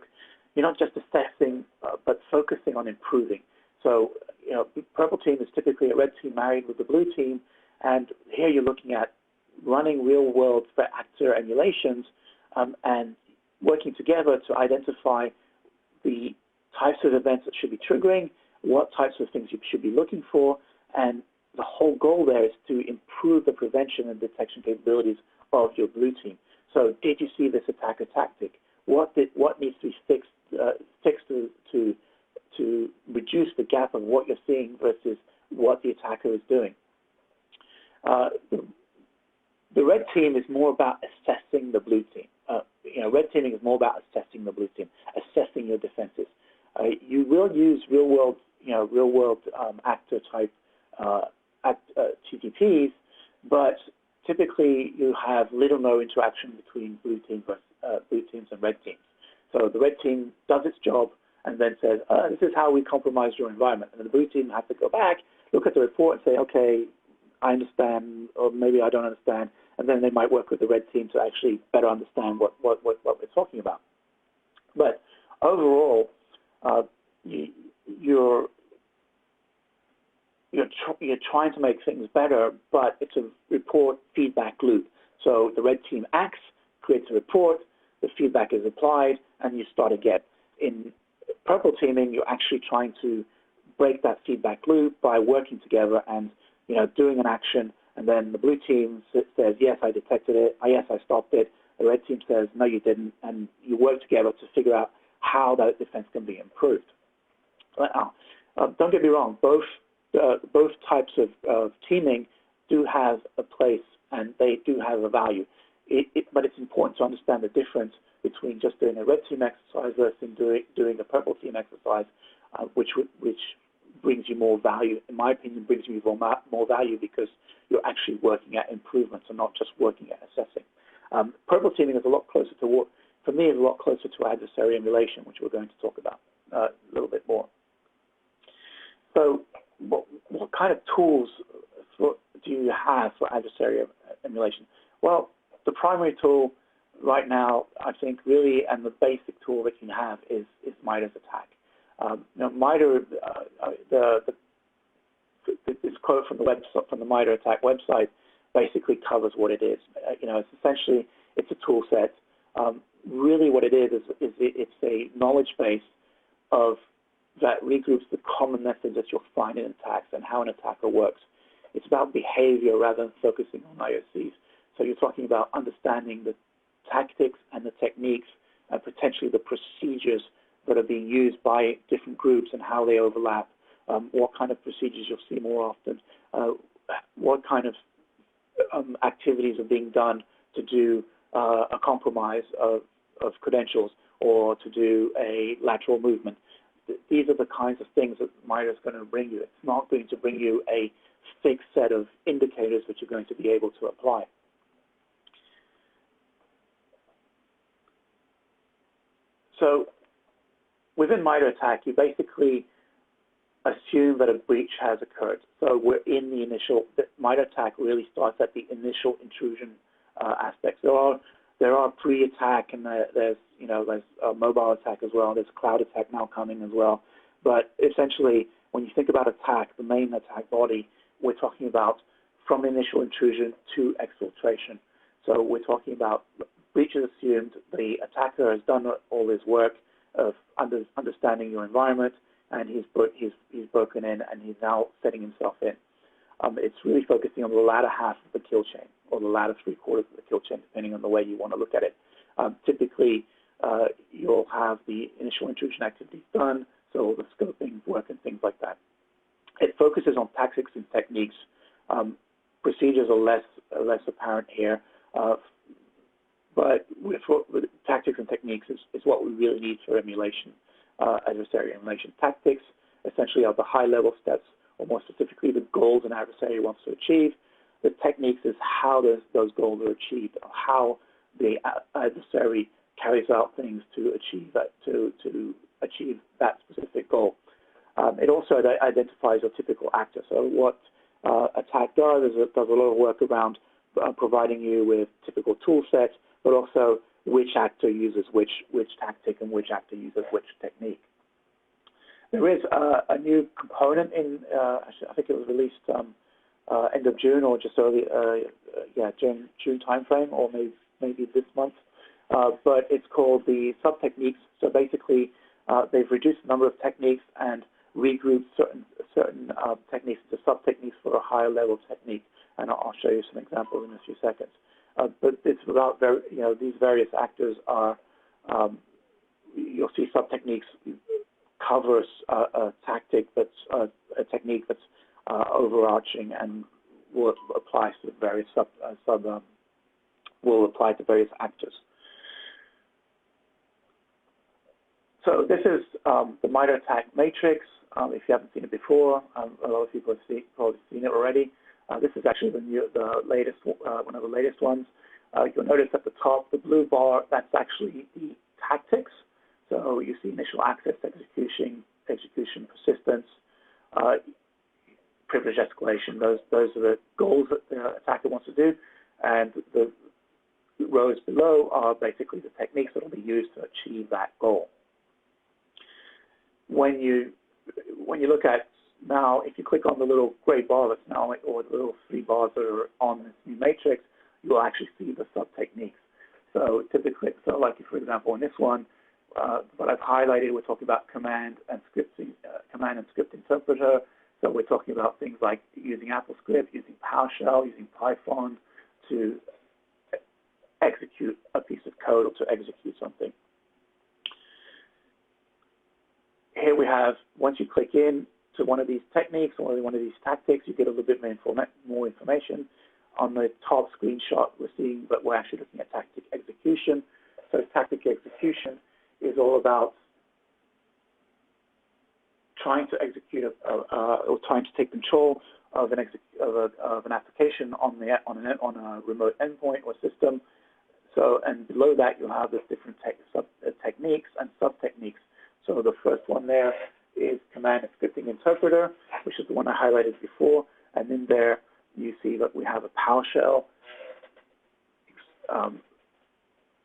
not just assessing, but focusing on improving. So, purple team is typically a red team married with the blue team, and here you're looking at running real-world threat actor emulations and working together to identify the types of events that should be triggering, what types of things you should be looking for, and the whole goal there is to improve the prevention and detection capabilities of your blue team. So, did you see this attacker tactic? What needs to be fixed to reduce the gap of what you're seeing versus what the attacker is doing? The red team is more about assessing the blue team. Red teaming is more about assessing the blue team, assessing your defenses. You will use real-world actor type TTPs, but typically you have little or no interaction between blue teams and red teams. So the red team does its job and then says, this is how we compromise your environment. And then the blue team has to go back, look at the report and say, okay, I understand, or maybe I don't understand. And then they might work with the red team to actually better understand what we're talking about. But overall, you're trying to make things better, but it's a report feedback loop. So the red team acts, creates a report, the feedback is applied, and you start again. In purple teaming, you're actually trying to break that feedback loop by working together and doing an action, and then the blue team says, yes, I detected it, yes, I stopped it. The red team says, no, you didn't, and you work together to figure out how that defense can be improved. Now, don't get me wrong, both types of teaming do have a place and they do have a value. But it's important to understand the difference between just doing a red team exercise versus doing a purple team exercise, which brings you more value. In my opinion, brings you more value because you're actually working at improvements and not just working at assessing. Purple teaming is a lot closer to for me, is a lot closer to adversary emulation, which we're going to talk about a little bit more. So, what kind of tools do you have for adversary emulation? Well, the primary tool right now, I think, really, and the basic tool that you can have is MITRE's attack. MITRE, this quote from the MITRE attack website basically covers what it is. It's essentially, it's a tool set. Really what it is it's a knowledge base that regroups the common methods that you'll find in attacks and how an attacker works. It's about behavior rather than focusing on IOCs. So you're talking about understanding the tactics and the techniques and potentially the procedures that are being used by different groups and how they overlap, what kind of procedures you'll see more often, what kind of activities are being done to do a compromise of credentials or to do a lateral movement. These are the kinds of things that MITRE is going to bring you. It's not going to bring you a fixed set of indicators that you're going to be able to apply. So within MITRE attack, you basically assume that a breach has occurred. So we're in the initial, the MITRE ATT&CK really starts at the initial intrusion aspects. There are pre-attack, and there's a mobile attack as well. There's a cloud attack now coming as well. But essentially, when you think about attack, the main attack body, we're talking about from initial intrusion to exfiltration. So we're talking about breach is assumed, the attacker has done all his work of understanding your environment, and he's broken in, and he's now setting himself in. It's really focusing on the latter half of the kill chain, or the latter 3/4 of the kill chain, depending on the way you want to look at it. Typically, you'll have the initial intrusion activities done, so the scoping work and things like that. It focuses on tactics and techniques. Procedures are less apparent here, but with tactics and techniques is what we really need for emulation, adversary emulation. Tactics essentially are the high-level steps, or more specifically, the goals an adversary wants to achieve. The techniques is how those goals are achieved, or how the adversary carries out things to achieve that specific goal. It also identifies a typical actor. So what attack does is it does a lot of work around providing you with typical tool sets, but also which actor uses which tactic and which actor uses which technique. There is a new component in, I think it was released end of June or just early, June timeframe, or maybe this month. But it's called the sub-techniques. So basically, they've reduced the number of techniques and regrouped certain techniques into sub-techniques for a higher level technique. And I'll show you some examples in a few seconds. But it's about these various actors are. You'll see sub-techniques covers a tactic that's a technique that's overarching and will apply to various will apply to various actors. So this is the MITRE ATT&CK matrix. If you haven't seen it before, a lot of people have probably seen it already. This is actually the latest, one of the latest ones. You'll notice at the top, the blue bar, that's actually the tactics. So you see initial access, execution, persistence, privilege escalation. Those are the goals that the attacker wants to do, and the rows below are basically the techniques that will be used to achieve that goal. When you look at now, if you click on the little gray bar that's now, or the little 3 bars that are on this new matrix, you'll actually see the sub-techniques. So typically, like for example, in this one, what I've highlighted, we're talking about command and script interpreter. So we're talking about things like using AppleScript, using PowerShell, using Python to execute a piece of code or to execute something. Here we have, once you click in to one of these techniques or one of these tactics, you get a little bit more information. On the top screenshot, we're seeing that we're actually looking at tactic execution. So tactic execution is all about trying to execute or trying to take control of an application on a remote endpoint or system. So, and below that, you'll have this different techniques and sub-techniques. So the first one there is command and scripting interpreter, which is the one I highlighted before. And in there, you see that we have a PowerShell,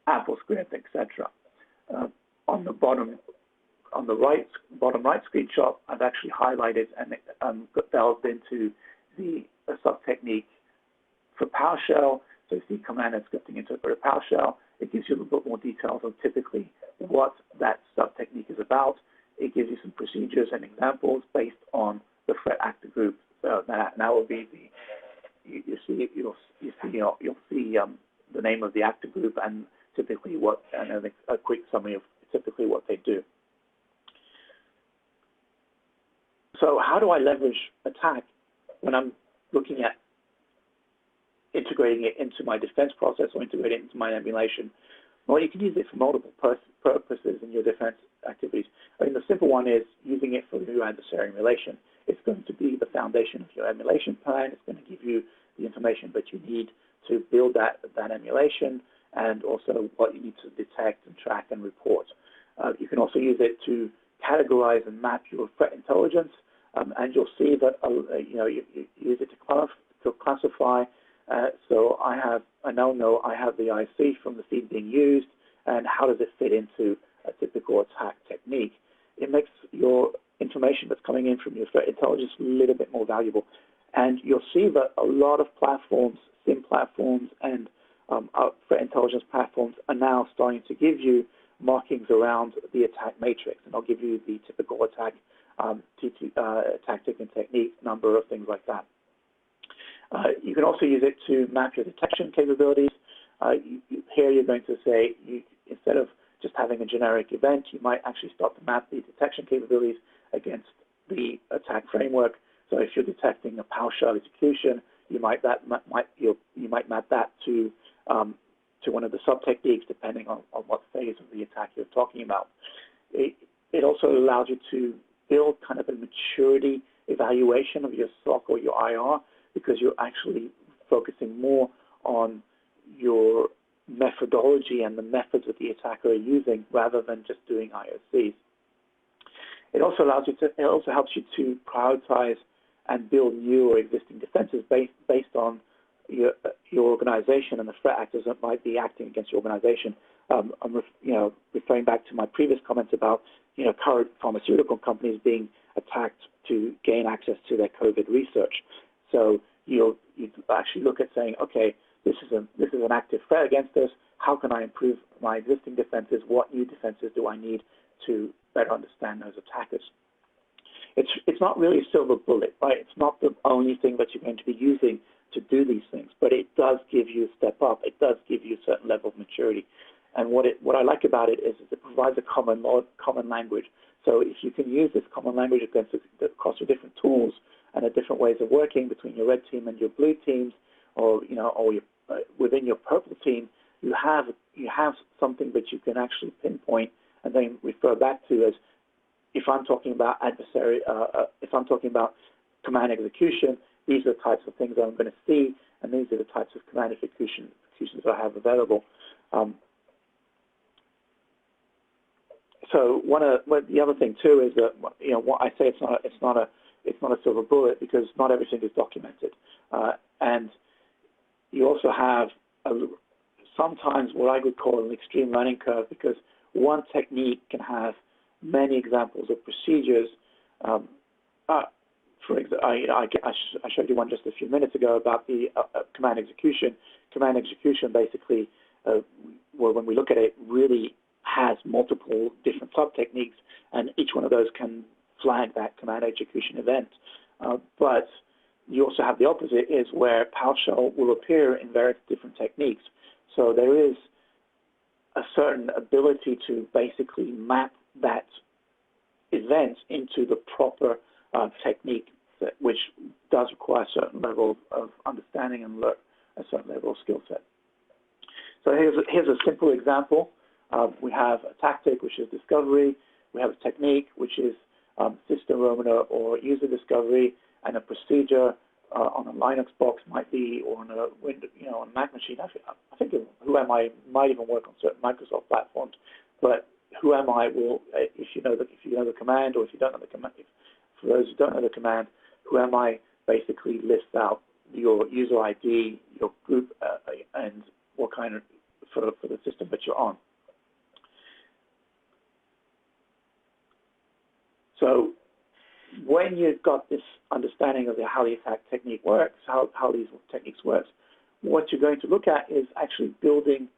AppleScript, etc. On the bottom right screenshot, I've actually highlighted and delved into the sub-technique for PowerShell. So you see command and scripting interpreter PowerShell. It gives you a little bit more details on typically what that sub-technique is about. It gives you some procedures and examples based on the threat actor group. So that will be you'll see the name of the actor group and typically a quick summary of typically what they do. So how do I leverage attack when I'm looking at integrating it into my defense process or integrating it into my emulation? Well, you can use it for multiple purposes in your defense activities. I mean, the simple one is using it for your adversary emulation. It's going to be the foundation of your emulation plan. It's going to give you the information that you need to build that emulation, and also what you need to detect and track and report. You can also use it to categorize and map your threat intelligence. and you'll see that you use it to classify. So I now know I have the IC from the feed being used, and how does it fit into a typical attack technique? It makes your information that's coming in from your threat intelligence a little bit more valuable. And you'll see that a lot of platforms, SIM platforms, and threat intelligence platforms are now starting to give you markings around the attack matrix, and I'll give you the typical attack tactic and technique, number of things like that. You can also use it to map your detection capabilities. Here you're going to say, instead of just having a generic event, you might actually start to map the detection capabilities against the attack framework. So if you're detecting a PowerShell execution, you might map that to one of the sub-techniques, depending on what phase of the attack you're talking about. It also allows you to build kind of a maturity evaluation of your SOC or your IR, because you're actually focusing more on your methodology and the methods that the attacker are using rather than just doing IOCs. It also helps you to prioritize and build new or existing defenses based on your organization and the threat actors that might be acting against your organization. I'm referring back to my previous comments about current pharmaceutical companies being attacked to gain access to their COVID research. So you actually look at saying, okay, this is an active threat against us. How can I improve my existing defenses? What new defenses do I need to better understand those attackers? It's not really a silver bullet, right? It's not the only thing that you're going to be using to do these things, but it does give you a step up. It does give you a certain level of maturity. And what I like about it is it provides a common language. So if you can use this common language across your different tools and the different ways of working between your red team and your blue teams, or within your purple team, you have something that you can actually pinpoint and then refer back to as, if I'm talking about adversary, if I'm talking about command execution, these are the types of things that I'm going to see, and these are the types of command executions that I have available. So the other thing too is that what I say it's not a silver bullet, because not everything is documented, and you also have sometimes what I would call an extreme learning curve, because one technique can have many examples of procedures. For example, I showed you one just a few minutes ago about the command execution. Command execution basically, when we look at it, really has multiple different sub-techniques, and each one of those can flag that command execution event. But you also have the opposite, is where PowerShell will appear in various different techniques. So there is a certain ability to basically map that event into the proper technique, which does require a certain level of understanding and a certain level of skill set. So here's a simple example. We have a tactic, which is discovery. We have a technique, which is system roamer or user discovery, and a procedure on a Linux box might be, or on a Windows, on a Mac machine. Actually, I think WhoAmI might even work on certain Microsoft platforms. But WhoAmI will, if you know the command, or if you don't know the command, for those who don't know the command, WhoAmI basically lists out your user ID, your group, and what kind of for the system that you're on. So when you've got this understanding of how the attack technique works, how these techniques work, what you're going to look at is actually building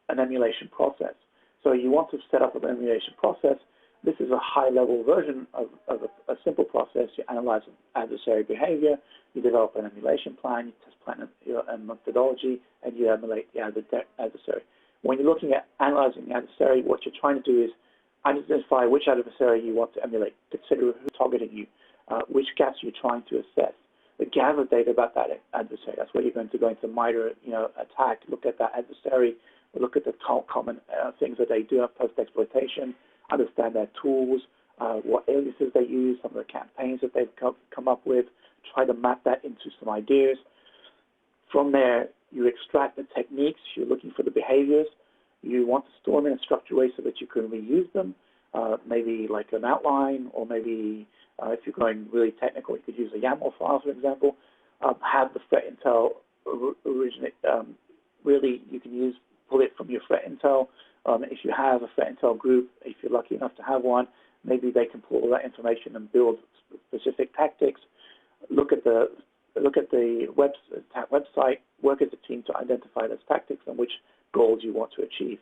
an emulation process. So you want to set up an emulation process. This is a high-level version of a simple process. You analyze adversary behavior, you develop an emulation plan, you test plan and methodology, and you emulate the adversary. When you're looking at analyzing the adversary, what you're trying to do is identify which adversary you want to emulate, consider who's targeting you, which gaps you're trying to assess, gather data about that adversary. That's where you're going to go into MITRE, attack, look at that adversary, look at the common things that they do have post-exploitation, understand their tools, what aliases they use, some of the campaigns that they've come up with, try to map that into some ideas. From there, you extract the techniques, you're looking for the behaviors, you want to store them in a structured way so that you can reuse them, maybe like an outline, or maybe if you're going really technical, you could use a YAML file, for example. Have the threat intel originate. Really, you can pull it from your threat intel. If you have a threat intel group, if you're lucky enough to have one, maybe they can pull all that information and build specific tactics. Look at the website, work as a team to identify those tactics and which goals you want to achieve.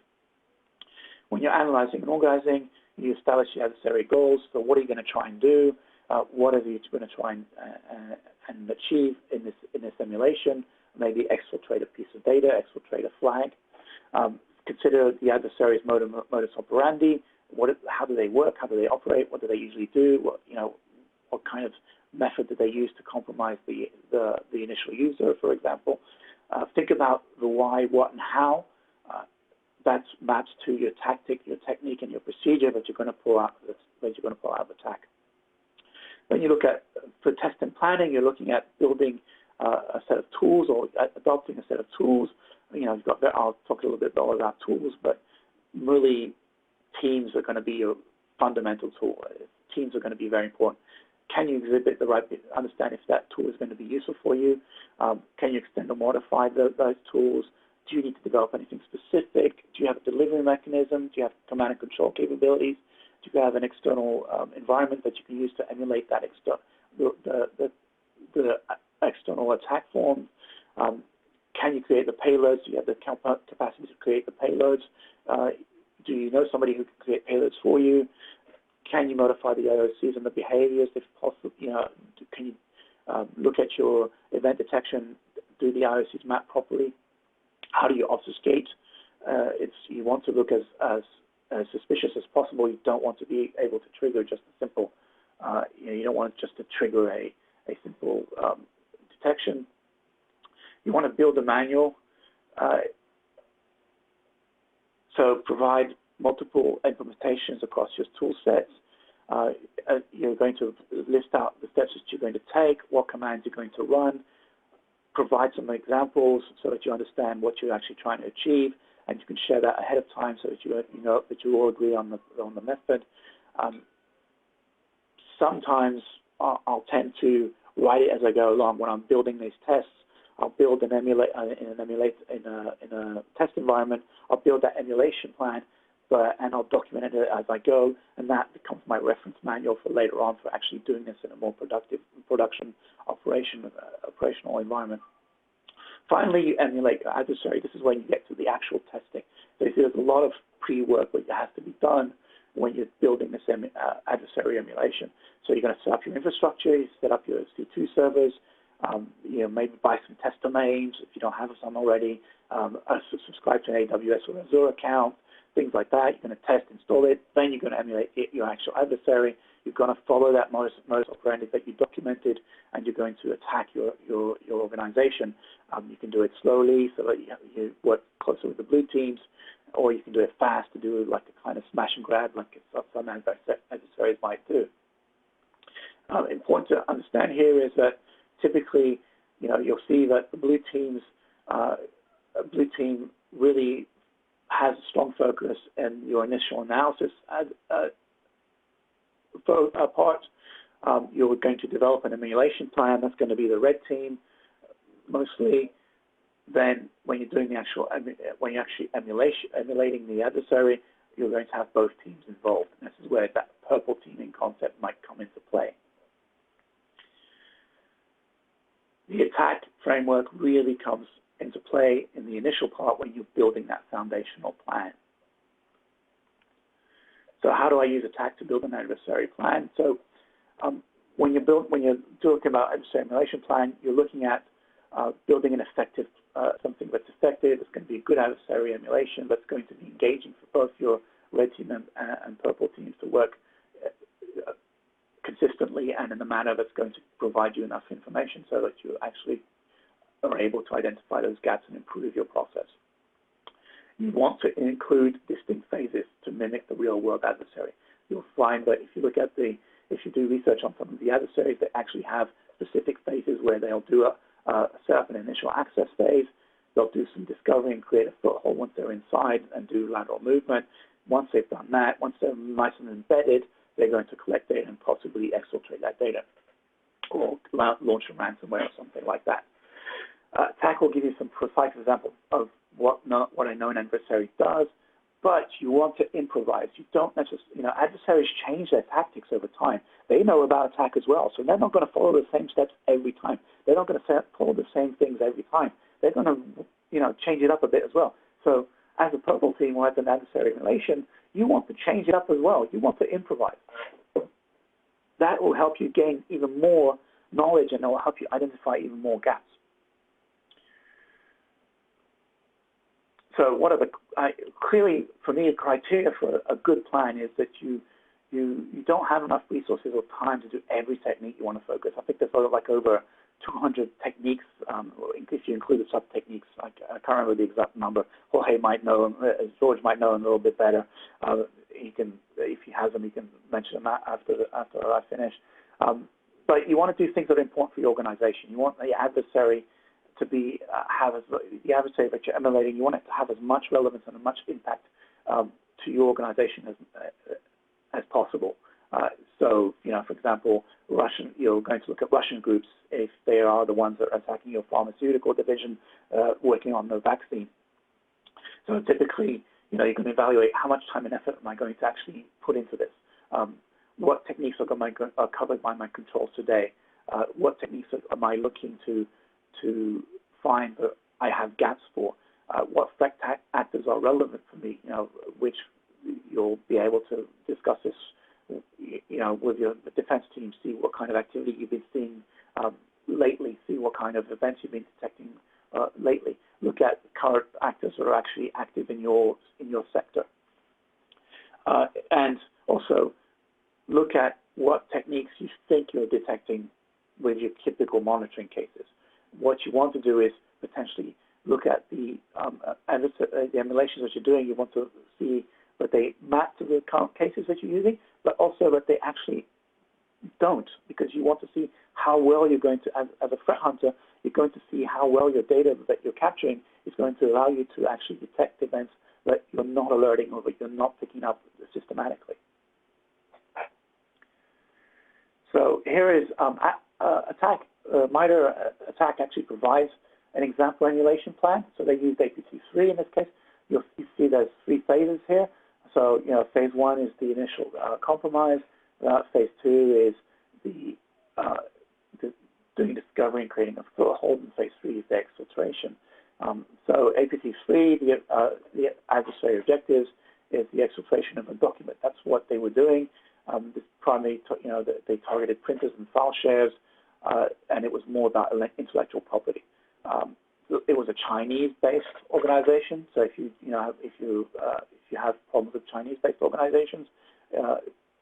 When you're analyzing and organizing, you establish the adversary goals. So what are you going to try and do? What are you going to try and achieve in this emulation? Maybe exfiltrate a piece of data, exfiltrate a flag. Consider the adversary's modus operandi. How do they work? How do they operate? What do they usually do? What kind of method do they use to compromise the initial user, for example? Think about the why, what, and how. That maps to your tactic, your technique, and your procedure that you're going to pull out. Of attack. When you look at for test and planning, you're looking at building a set of tools or adopting a set of tools. I'll talk a little bit more about tools, but really teams are going to be your fundamental tool. Teams are going to be very important. Can you exhibit the right, understand if that tool is going to be useful for you? Can you extend or modify those tools? Do you need to develop anything specific? Do you have a delivery mechanism? Do you have command and control capabilities? Do you have an external environment that you can use to emulate that the external attack form? Can you create the payloads? Do you have the capacity to create the payloads? Do you know somebody who can create payloads for you? Can you modify the IOCs and the behaviors if possible? Can you look at your event detection? Do the IOCs map properly? How do you obfuscate? You want to look as suspicious as possible. You don't want to be able to trigger just a simple. You don't want just to trigger a simple detection. You want to build a manual. So provide multiple implementations across your tool sets. You're going to list out the steps that you're going to take, what commands you're going to run, provide some examples so that you understand what you're actually trying to achieve, and you can share that ahead of time so that you know that you all agree on the method. Sometimes I'll tend to write it as I go along. When I'm building these tests, I'll build in a test environment. I'll build that emulation plan, and I'll document it as I go, and that becomes my reference manual for later on for actually doing this in a more productive operational environment. Finally, you emulate your adversary. This is when you get to the actual testing. So there's a lot of pre-work that has to be done when you're building this adversary emulation. So you're going to set up your infrastructure, you set up your C2 servers, maybe buy some test domains if you don't have some already, subscribe to an AWS or Azure account, things like that. You're going to test, install it, then you're going to emulate your actual adversary. You're going to follow that modus operandi that you documented, and you're going to attack your organization. You can do it slowly so that you work closer with the blue teams, or you can do it fast to do like a kind of smash and grab like some adversaries might do. Important to understand here is that typically, you'll see that the blue team really has a strong focus in your initial analysis part. You're going to develop an emulation plan. That's going to be the red team mostly. Then when you're doing the actual, when you're actually emulating the adversary, you're going to have both teams involved. And this is where that purple teaming concept might come into play. The attack framework really comes into play in the initial part when you're building that foundational plan. So how do I use attack to build an adversary plan? So when you're talking about adversary emulation plan, you're looking at building an effective, something that's effective. It's going to be a good adversary emulation that's going to be engaging for both your red team and purple teams to work consistently and in a manner that's going to provide you enough information so that you actually are able to identify those gaps and improve your process. You want to include distinct phases to mimic the real-world adversary. You'll find that if you do research on some of the adversaries, they actually have specific phases where they'll do set up an initial access phase. They'll do some discovery and create a foothold once they're inside and do lateral movement. Once they've done that, once they're nice and embedded, they're going to collect data and possibly exfiltrate that data or launch a ransomware or something like that. Attack will give you some precise examples of what a known adversary does, but you want to improvise. You don't necessarily, adversaries change their tactics over time. They know about attack as well, so they're not going to follow the same steps every time. They're not going to follow the same things every time. They're going to, change it up a bit as well. So as a purple team or as an adversary emulation, you want to change it up as well. You want to improvise. That will help you gain even more knowledge, and it will help you identify even more gaps. So what are clearly, for me, the criteria for a good plan is that you don't have enough resources or time to do every technique you want to focus. I think there's like over 200 techniques, if you include the sub-techniques. I can't remember the exact number. Jorge might know them, George might know them a little bit better. He can, if he has them, he can mention them after I finish. But you want to do things that are important for your organization. You want the adversary to be the adversary that you're emulating. You want it to have as much relevance and as much impact to your organization as possible. So, for example, you're going to look at Russian groups if they are the ones that are attacking your pharmaceutical division working on the vaccine. So typically, you can evaluate how much time and effort am I going to actually put into this. What techniques are covered by my controls today? What techniques am I looking to find that I have gaps for? What threat actors are relevant for me? Which you'll be able to discuss this, with your defense team. See what kind of activity you've been seeing lately. See what kind of events you've been detecting lately. Look at current actors that are actually active in your sector, and also look at what techniques you think you're detecting with your typical monitoring cases. What you want to do is potentially look at the emulations that you're doing. You want to see that they map to the current cases that you're using, but also that they actually don't, because you want to see how well you're going to, as a threat hunter, you're going to see how well your data that you're capturing is going to allow you to actually detect events that you're not alerting or that you're not picking up systematically. So here is MITRE ATT&CK actually provides an example emulation plan. So they used APT3 in this case. You see there's 3 phases here. So, phase 1 is the initial compromise. Phase 2 is the doing discovery and creating a foothold, and phase 3 is the exfiltration. So APT3, the adversary objectives, is the exfiltration of a document. That's what they were doing. This primarily, they targeted printers and file shares, and it was more about intellectual property. It was a Chinese-based organization. So if you have problems with Chinese-based organizations,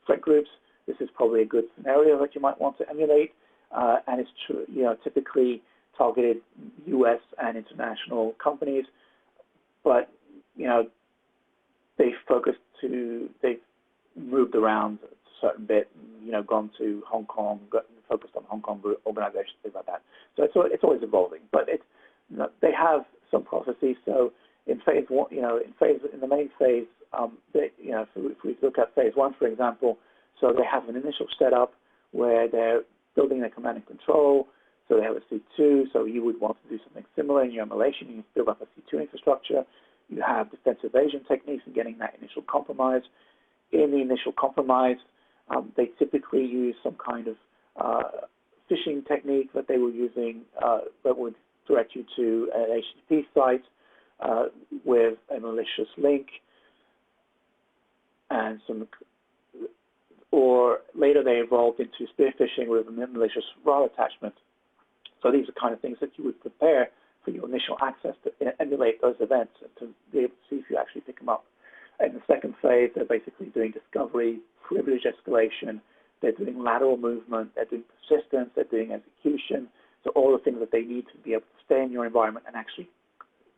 threat groups, this is probably a good scenario that you might want to emulate. And it's true, typically targeted U.S. and international companies, but they've moved around a certain bit, gone to Hong Kong, focused on Hong Kong organizations, things like that. So it's always evolving, but they have some processes. So in phase 1, in the main phase, if we look at phase 1, for example, so they have an initial setup where they're building their command and control. So they have a C2. So you would want to do something similar in your emulation. You build up a C2 infrastructure. You have defense evasion techniques and getting that initial compromise. In the initial compromise, they typically use some kind of phishing technique that they were using that would direct you to an HTTP site with a malicious link and or later they evolved into spear phishing with a malicious raw attachment. So these are kind of things that you would prepare for your initial access to emulate those events and to be able to see if you actually pick them up. In the second phase, they're basically doing discovery, privilege escalation, they're doing lateral movement, they're doing persistence, they're doing execution. So all the things that they need to be able to stay in your environment and actually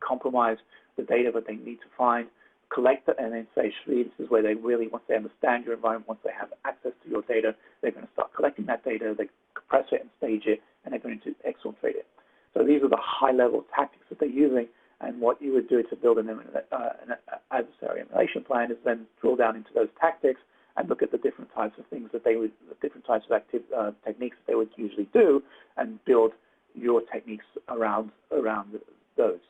compromise the data that they need to find, collect it, and then phase 3, this is where they really, once they understand your environment, once they have access to your data, they're going to start collecting that data, they compress it and stage it, and they're going to exfiltrate it. So these are the high-level tactics that they're using, And what you would do to build an adversary emulation plan is then drill down into those tactics and look at the different types of things that they would, the different types of techniques that they would usually do, and build your techniques around those.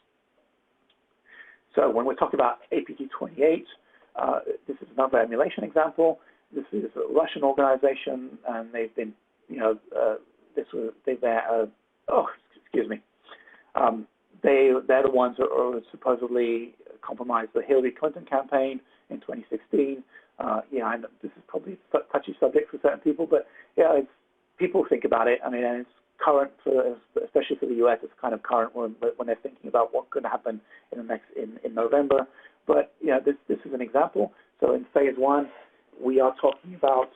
So when we're talking about APT28, this is another emulation example. This is a Russian organization, and they've been, they're the ones that supposedly compromised the Hillary Clinton campaign in 2016. I know this is probably a touchy subject for certain people, but people think about it. I mean, and it's current, especially for the U.S. It's kind of current when they're thinking about what's going to happen in November. But this is an example. So in phase 1, we are talking about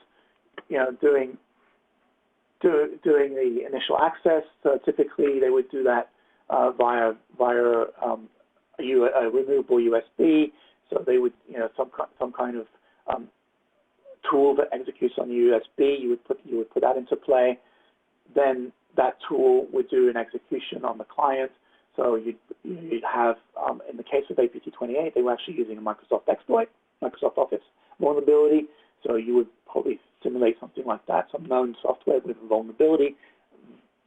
doing the initial access. So typically they would do that via a removable USB. So they would some kind of tool that executes on the USB. You would put that into play. Then that tool would do an execution on the client. So you'd have, in the case of APT28, they were actually using a Microsoft exploit, Microsoft Office vulnerability. So you would probably simulate something like that, some known software with a vulnerability,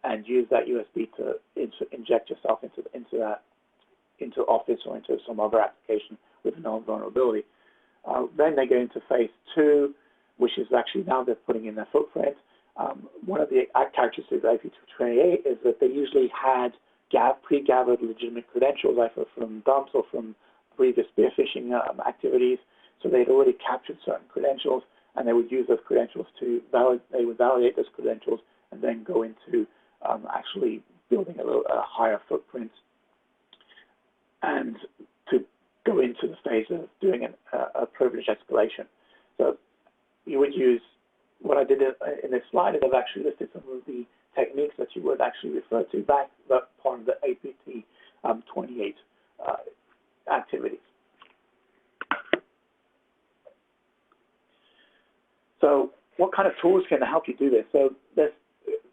and use that USB to inject yourself into Office or into some other application with a known vulnerability. Then they go into phase 2, which is actually now they're putting in their footprint. One of the characteristics of APT28 is that they usually had pre-gathered legitimate credentials, either from dumps or from previous spear phishing activities. So they'd already captured certain credentials, and they would use those credentials to validate those credentials, and then go into actually building a higher footprint, and to go into the phase of doing a privilege escalation. So you would use, what I did in this slide is I've actually listed some of the techniques that you would actually refer to back upon the APT28 activities. So what kind of tools can help you do this? So there's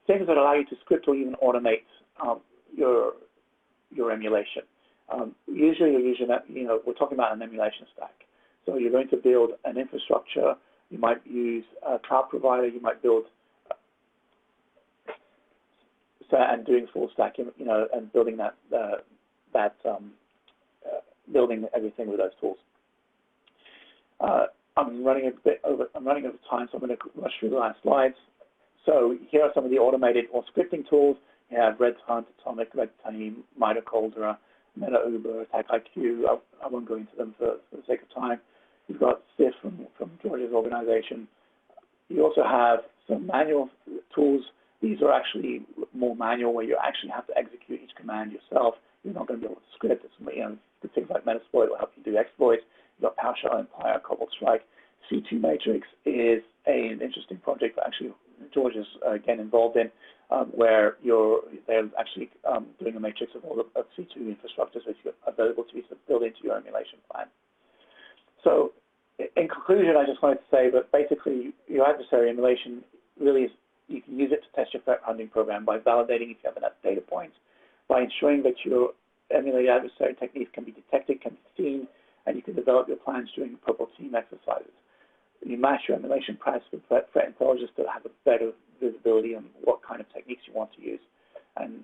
things that allow you to script or even automate your emulation. Usually you're using that, we're talking about an emulation stack. So you're going to build an infrastructure. You might use a cloud provider. You might build and doing full stack, and building building everything with those tools. I'm running over time, so I'm going to rush through the last slides. So here are some of the automated or scripting tools. You have Red Hunt, Atomic, Red Team, Mitochondria, MetaUber, AttackIQ. I won't go into them for the sake of time. You've got SCYTHE from Jorge's organization. You also have some manual tools. These are actually more manual, where you actually have to execute each command yourself. You're not going to be able to script it. Things like Metasploit will help you do exploits. You've got PowerShell Empire, Cobalt Strike. C2 Matrix is an interesting project that actually George is again involved in, where they're actually doing a matrix of all of C2 infrastructures which are available to you to build into your emulation plan. So in conclusion, I just wanted to say that basically your adversary emulation really is, you can use it to test your threat hunting program by validating if you have enough data points, by ensuring that your emulated adversary techniques can be detected, can be seen, and you can develop your plans during purple team exercises. You match your emulation plans with threat intelligence to have a better visibility on what kind of techniques you want to use. And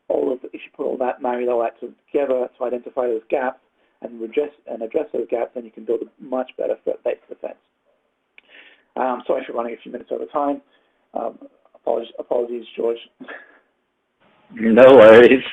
if you put all that, marry all that together to identify those gaps and address those gaps, then you can build a much better threat-based defense. Sorry for running a few minutes over time. Apologies, George. No worries.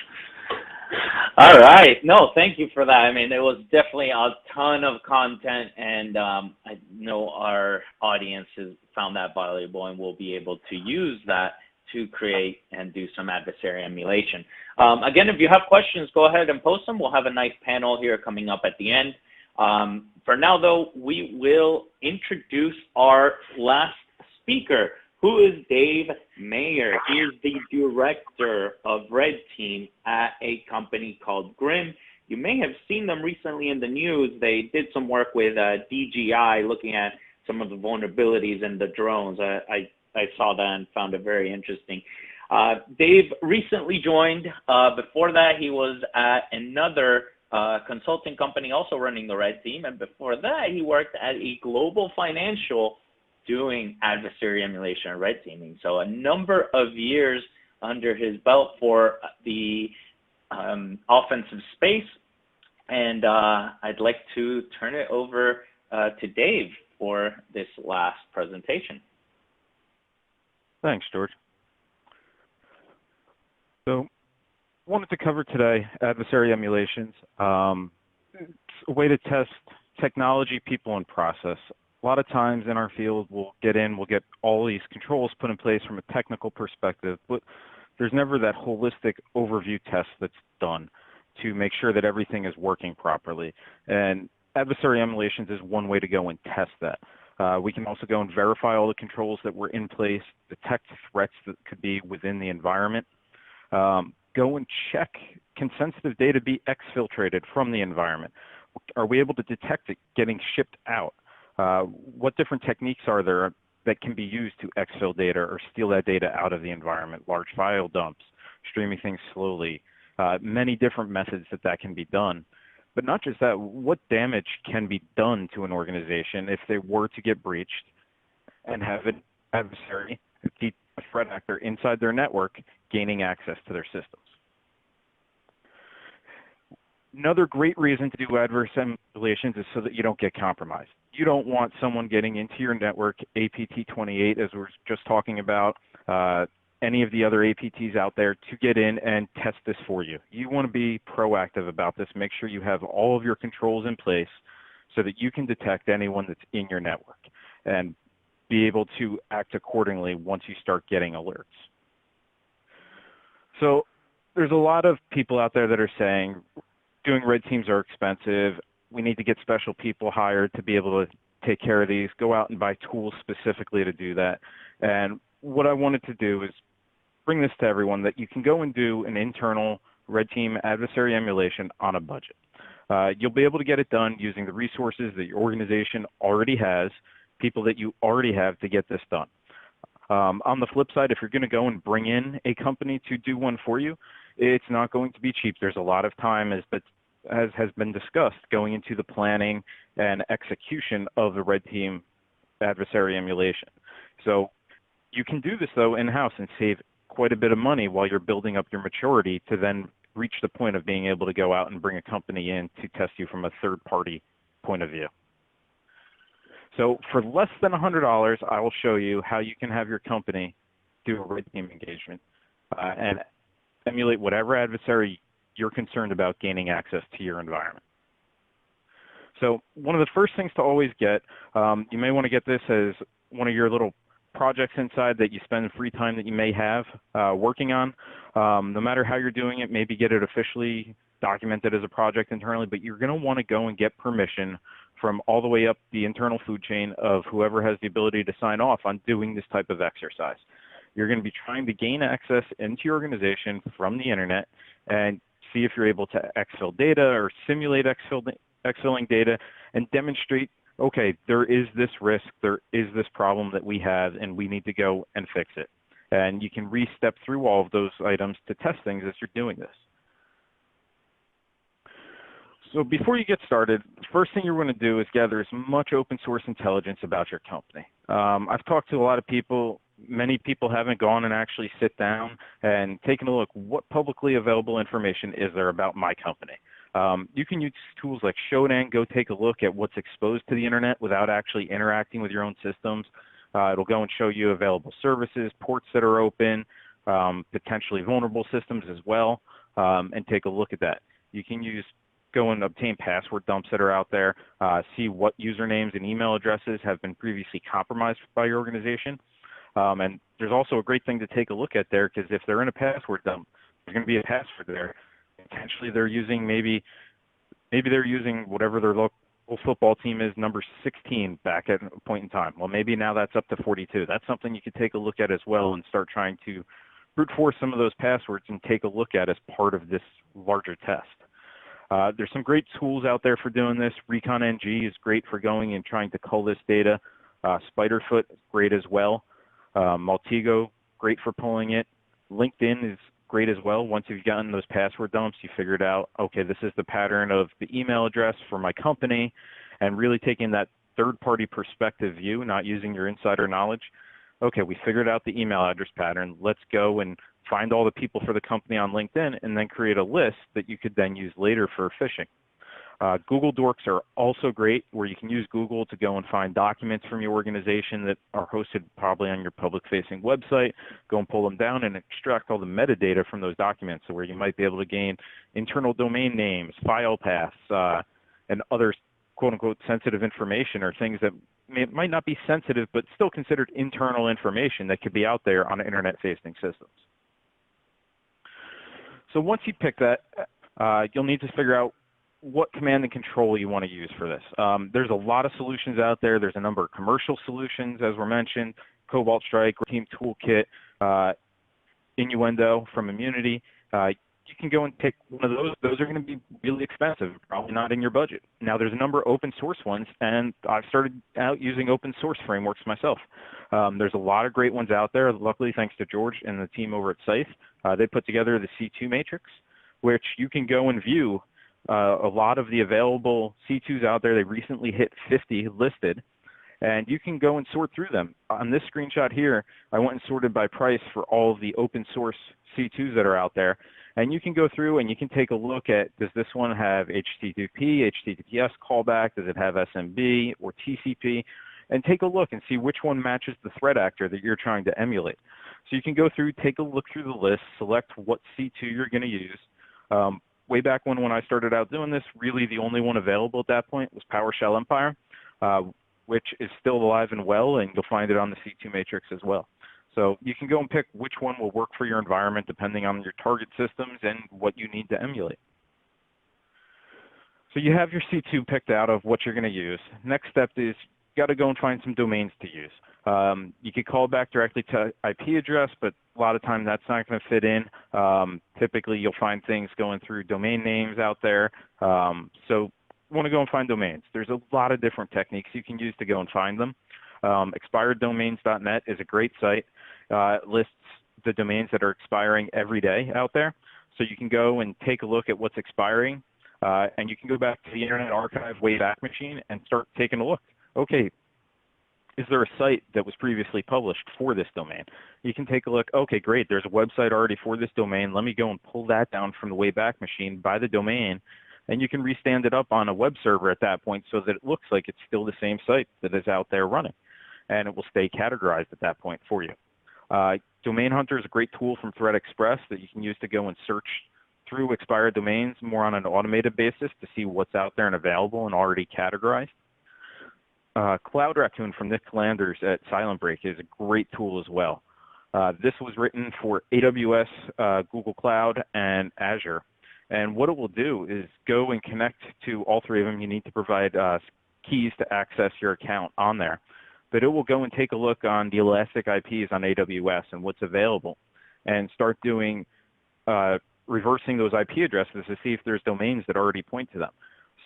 All right. No, thank you for that. I mean, it was definitely a ton of content, and I know our audience has found that valuable and will be able to use that to create and do some adversary emulation. Again, if you have questions, go ahead and post them. We'll have a nice panel here coming up at the end. For now, though, we will introduce our last speaker, who is Dave Mayer. He is the director of Red Team at a company called GRIMM. You may have seen them recently in the news. They did some work with DJI, looking at some of the vulnerabilities in the drones. I saw that and found it very interesting. Dave recently joined. Before that, he was at another consulting company also running the red team. And before that, he worked at a global financial doing adversary emulation and red teaming. So a number of years under his belt for the offensive space. And I'd like to turn it over to Dave for this last presentation. Thanks, George. So, wanted to cover today adversary emulations. It's a way to test technology, people, and process. A lot of times in our field, we'll get all these controls put in place from a technical perspective, but there's never that holistic overview test that's done to make sure that everything is working properly. And adversary emulations is one way to go and test that. We can also go and verify all the controls that were in place, detect threats that could be within the environment, go and check, can sensitive data be exfiltrated from the environment? Are we able to detect it getting shipped out? What different techniques are there that can be used to exfil data or steal that data out of the environment? Large file dumps, streaming things slowly, many different methods that can be done. But not just that, what damage can be done to an organization if they were to get breached and have an adversary, a threat actor inside their network, gaining access to their systems? Another great reason to do adverse emulations is so that you don't get compromised. You don't want someone getting into your network, APT28, as we were just talking about, any of the other APTs out there, to get in and test this for you. You want to be proactive about this. Make sure you have all of your controls in place so that you can detect anyone that's in your network and be able to act accordingly once you start getting alerts. So there's a lot of people out there that are saying doing red teams are expensive. We need to get special people hired to be able to take care of these. Go out and buy tools specifically to do that. And what I wanted to do is bring this to everyone, that you can go and do an internal red team adversary emulation on a budget. You'll be able to get it done using the resources that your organization already has, people that you already have to get this done. On the flip side, if you're going to go and bring in a company to do one for you, it's not going to be cheap. There's a lot of time, as has been discussed, going into the planning and execution of the red team adversary emulation. So you can do this, though, in-house and save quite a bit of money while you're building up your maturity to then reach the point of being able to go out and bring a company in to test you from a third-party point of view. So for less than $100, I will show you how you can have your company do a red team engagement and emulate whatever adversary you're concerned about gaining access to your environment. So one of the first things to always get, you may want to get this as one of your little projects inside that you spend free time that you may have working on. No matter how you're doing it, maybe get it officially documented as a project internally, but you're going to want to go and get permission from all the way up the internal food chain of whoever has the ability to sign off on doing this type of exercise. You're going to be trying to gain access into your organization from the internet and see if you're able to exfil data or simulate exfilling data and demonstrate, okay, there is this risk, there is this problem that we have, and we need to go and fix it. And you can re-step through all of those items to test things as you're doing this. So before you get started, the first thing you're going to do is gather as much open source intelligence about your company. I've talked to a lot of people. Many people haven't gone and actually sit down and taken a look, what publicly available information is there about my company? You can use tools like Shodan, go take a look at what's exposed to the internet without actually interacting with your own systems. It'll go and show you available services, ports that are open, potentially vulnerable systems as well, and take a look at that. You can go and obtain password dumps that are out there, see what usernames and email addresses have been previously compromised by your organization. And there's also a great thing to take a look at there, because if they're in a password dump, there's going to be a password there. Potentially they're using, maybe they're using whatever their local football team is, number 16 back at a point in time. Well, maybe now that's up to 42. That's something you could take a look at as well and start trying to brute force some of those passwords and take a look at as part of this larger test. There's some great tools out there for doing this. ReconNG is great for going and trying to cull this data. Spiderfoot is great as well. Maltego, great for pulling it. LinkedIn is great as well. Once you've gotten those password dumps, you figured out, okay, this is the pattern of the email address for my company, and really taking that third-party perspective view, not using your insider knowledge. Okay, we figured out the email address pattern. Let's go and find all the people for the company on LinkedIn and then create a list that you could then use later for phishing. Google Dorks are also great, where you can use Google to go and find documents from your organization that are hosted probably on your public-facing website, go and pull them down and extract all the metadata from those documents, so where you might be able to gain internal domain names, file paths, and other quote-unquote sensitive information, or things that might not be sensitive but still considered internal information that could be out there on internet-facing systems. So once you pick that, you'll need to figure out what command and control you want to use for this. There's a lot of solutions out there. There's a number of commercial solutions, as were mentioned, Cobalt Strike, Team Toolkit, Innuendo from Immunity. You can go and pick one of those. Those are going to be really expensive, probably not in your budget. Now, there's a number of open source ones, and I've started out using open source frameworks myself. There's a lot of great ones out there. Luckily, thanks to George and the team over at SCYTHE, they put together the C2 matrix, which you can go and view a lot of the available C2s out there. They recently hit 50 listed, and you can go and sort through them. On this screenshot here, I went and sorted by price for all of the open source C2s that are out there. And you can go through and you can take a look at, does this one have HTTP, HTTPS callback? Does it have SMB or TCP? And take a look and see which one matches the threat actor that you're trying to emulate. So you can go through, take a look through the list, select what C2 you're going to use. Way back when I started out doing this, really the only one available at that point was PowerShell Empire, which is still alive and well, and you'll find it on the C2 matrix as well. So you can go and pick which one will work for your environment depending on your target systems and what you need to emulate. So you have your C2 picked out of what you're going to use. Next step is you got to go and find some domains to use. You could call back directly to IP address, but a lot of times that's not going to fit in. Typically, you'll find things going through domain names out there. So you want to go and find domains. There's a lot of different techniques you can use to go and find them. Expireddomains.net is a great site. It lists the domains that are expiring every day out there. So you can go and take a look at what's expiring, and you can go back to the Internet Archive Wayback Machine and start taking a look. Okay, is there a site that was previously published for this domain? You can take a look. Okay, great. There's a website already for this domain. Let me go and pull that down from the Wayback Machine by the domain, and you can restand it up on a web server at that point so that it looks like it's still the same site that is out there running, and it will stay categorized at that point for you. Domain Hunter is a great tool from Threat Express that you can use to go and search through expired domains more on an automated basis to see what's out there and available and already categorized. Cloud Raccoon from Nick Landers at Silent Break is a great tool as well. This was written for AWS, Google Cloud, and Azure. And what it will do is go and connect to all three of them. You need to provide keys to access your account on there. But it will go and take a look on the elastic IPs on AWS and what's available and start doing reversing those IP addresses to see if there's domains that already point to them.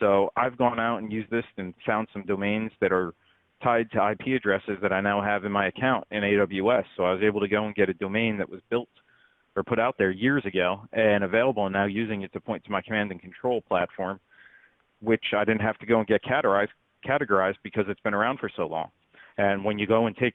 So I've gone out and used this and found some domains that are tied to IP addresses that I now have in my account in AWS. So I was able to go and get a domain that was built or put out there years ago and available, and now using it to point to my command and control platform, which I didn't have to go and get categorized because it's been around for so long. And when you go and take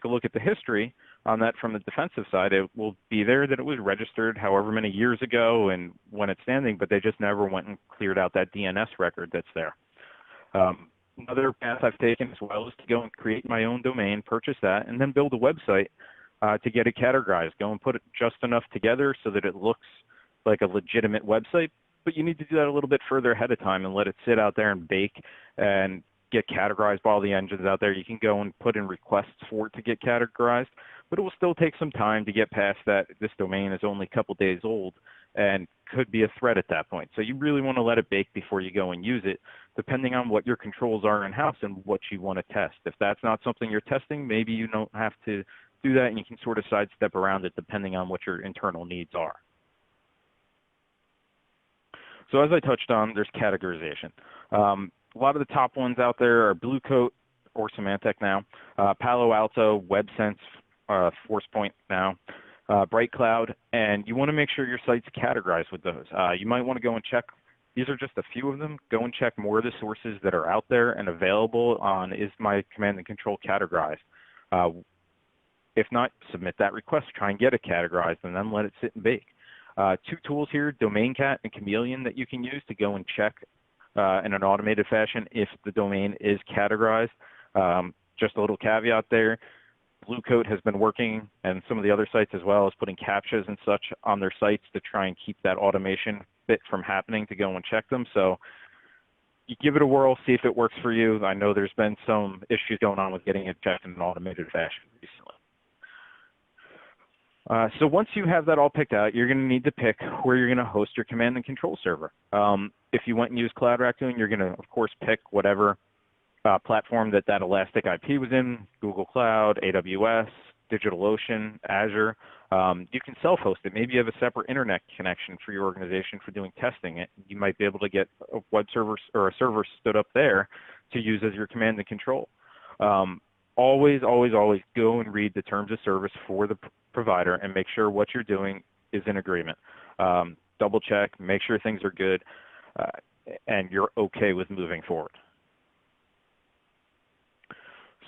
a look at the history on that from the defensive side, it will be there that it was registered however many years ago and when it's standing, but they just never went and cleared out that DNS record that's there. Another path I've taken as well is to go and create my own domain, purchase that, and then build a website to get it categorized. Go and put it just enough together so that it looks like a legitimate website, but you need to do that a little bit further ahead of time and let it sit out there and bake and get categorized by all the engines out there. You can go and put in requests for it to get categorized, but it will still take some time to get past that. This domain is only a couple days old and could be a threat at that point. So you really want to let it bake before you go and use it, depending on what your controls are in-house and what you want to test. If that's not something you're testing, maybe you don't have to do that and you can sort of sidestep around it depending on what your internal needs are. So as I touched on, there's categorization. A lot of the top ones out there are Bluecoat or Symantec now, Palo Alto, WebSense, ForcePoint now. Bright Cloud, and you want to make sure your site's categorized with those. You might want to go and check. These are just a few of them. Go and check more of the sources that are out there and available on is my command and control categorized. If not, submit that request. Try and get it categorized, and then let it sit and bake. Two tools here, Domain Cat and Chameleon, that you can use to go and check in an automated fashion if the domain is categorized. Just a little caveat there. Blue Coat has been working, and some of the other sites as well, is putting CAPTCHAs and such on their sites to try and keep that automation bit from happening to go and check them. So you give it a whirl, see if it works for you. I know there's been some issues going on with getting it checked in an automated fashion recently. So once you have that all picked out, you're going to need to pick where you're going to host your command and control server. If you went and used Cloud Raccoon, you're going to, of course, pick whatever platform that elastic IP was in, Google Cloud, AWS, DigitalOcean, Azure. You can self-host it. Maybe you have a separate internet connection for your organization for doing testing. You might be able to get a web server or a server stood up there to use as your command and control. Always, always, always go and read the terms of service for the provider and make sure what you're doing is in agreement. Double check, make sure things are good, and you're okay with moving forward.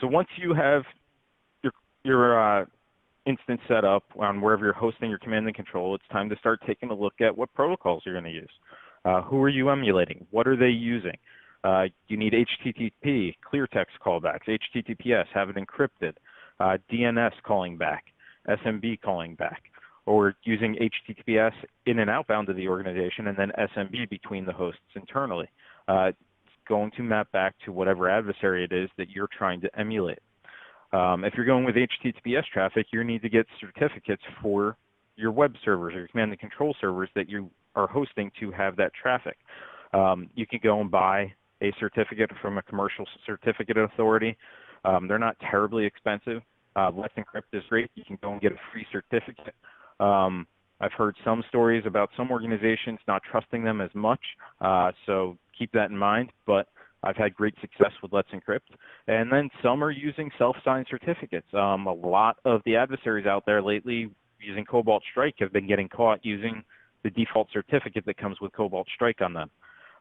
So once you have your instance set up on wherever you're hosting your command and control, it's time to start taking a look at what protocols you're going to use. Who are you emulating? What are they using? You need HTTP, clear text callbacks, HTTPS, have it encrypted, DNS calling back, SMB calling back, or using HTTPS in and outbound of the organization and then SMB between the hosts internally. It's going to map back to whatever adversary it is that you're trying to emulate. If you're going with HTTPS traffic, you need to get certificates for your web servers or your command and control servers that you are hosting to have that traffic. You can go and buy a certificate from a commercial certificate authority. They're not terribly expensive. Let's Encrypt is great. You can go and get a free certificate. I've heard some stories about some organizations not trusting them as much, so keep that in mind, but I've had great success with Let's Encrypt. And then some are using self-signed certificates. A lot of the adversaries out there lately using Cobalt Strike have been getting caught using the default certificate that comes with Cobalt Strike on them.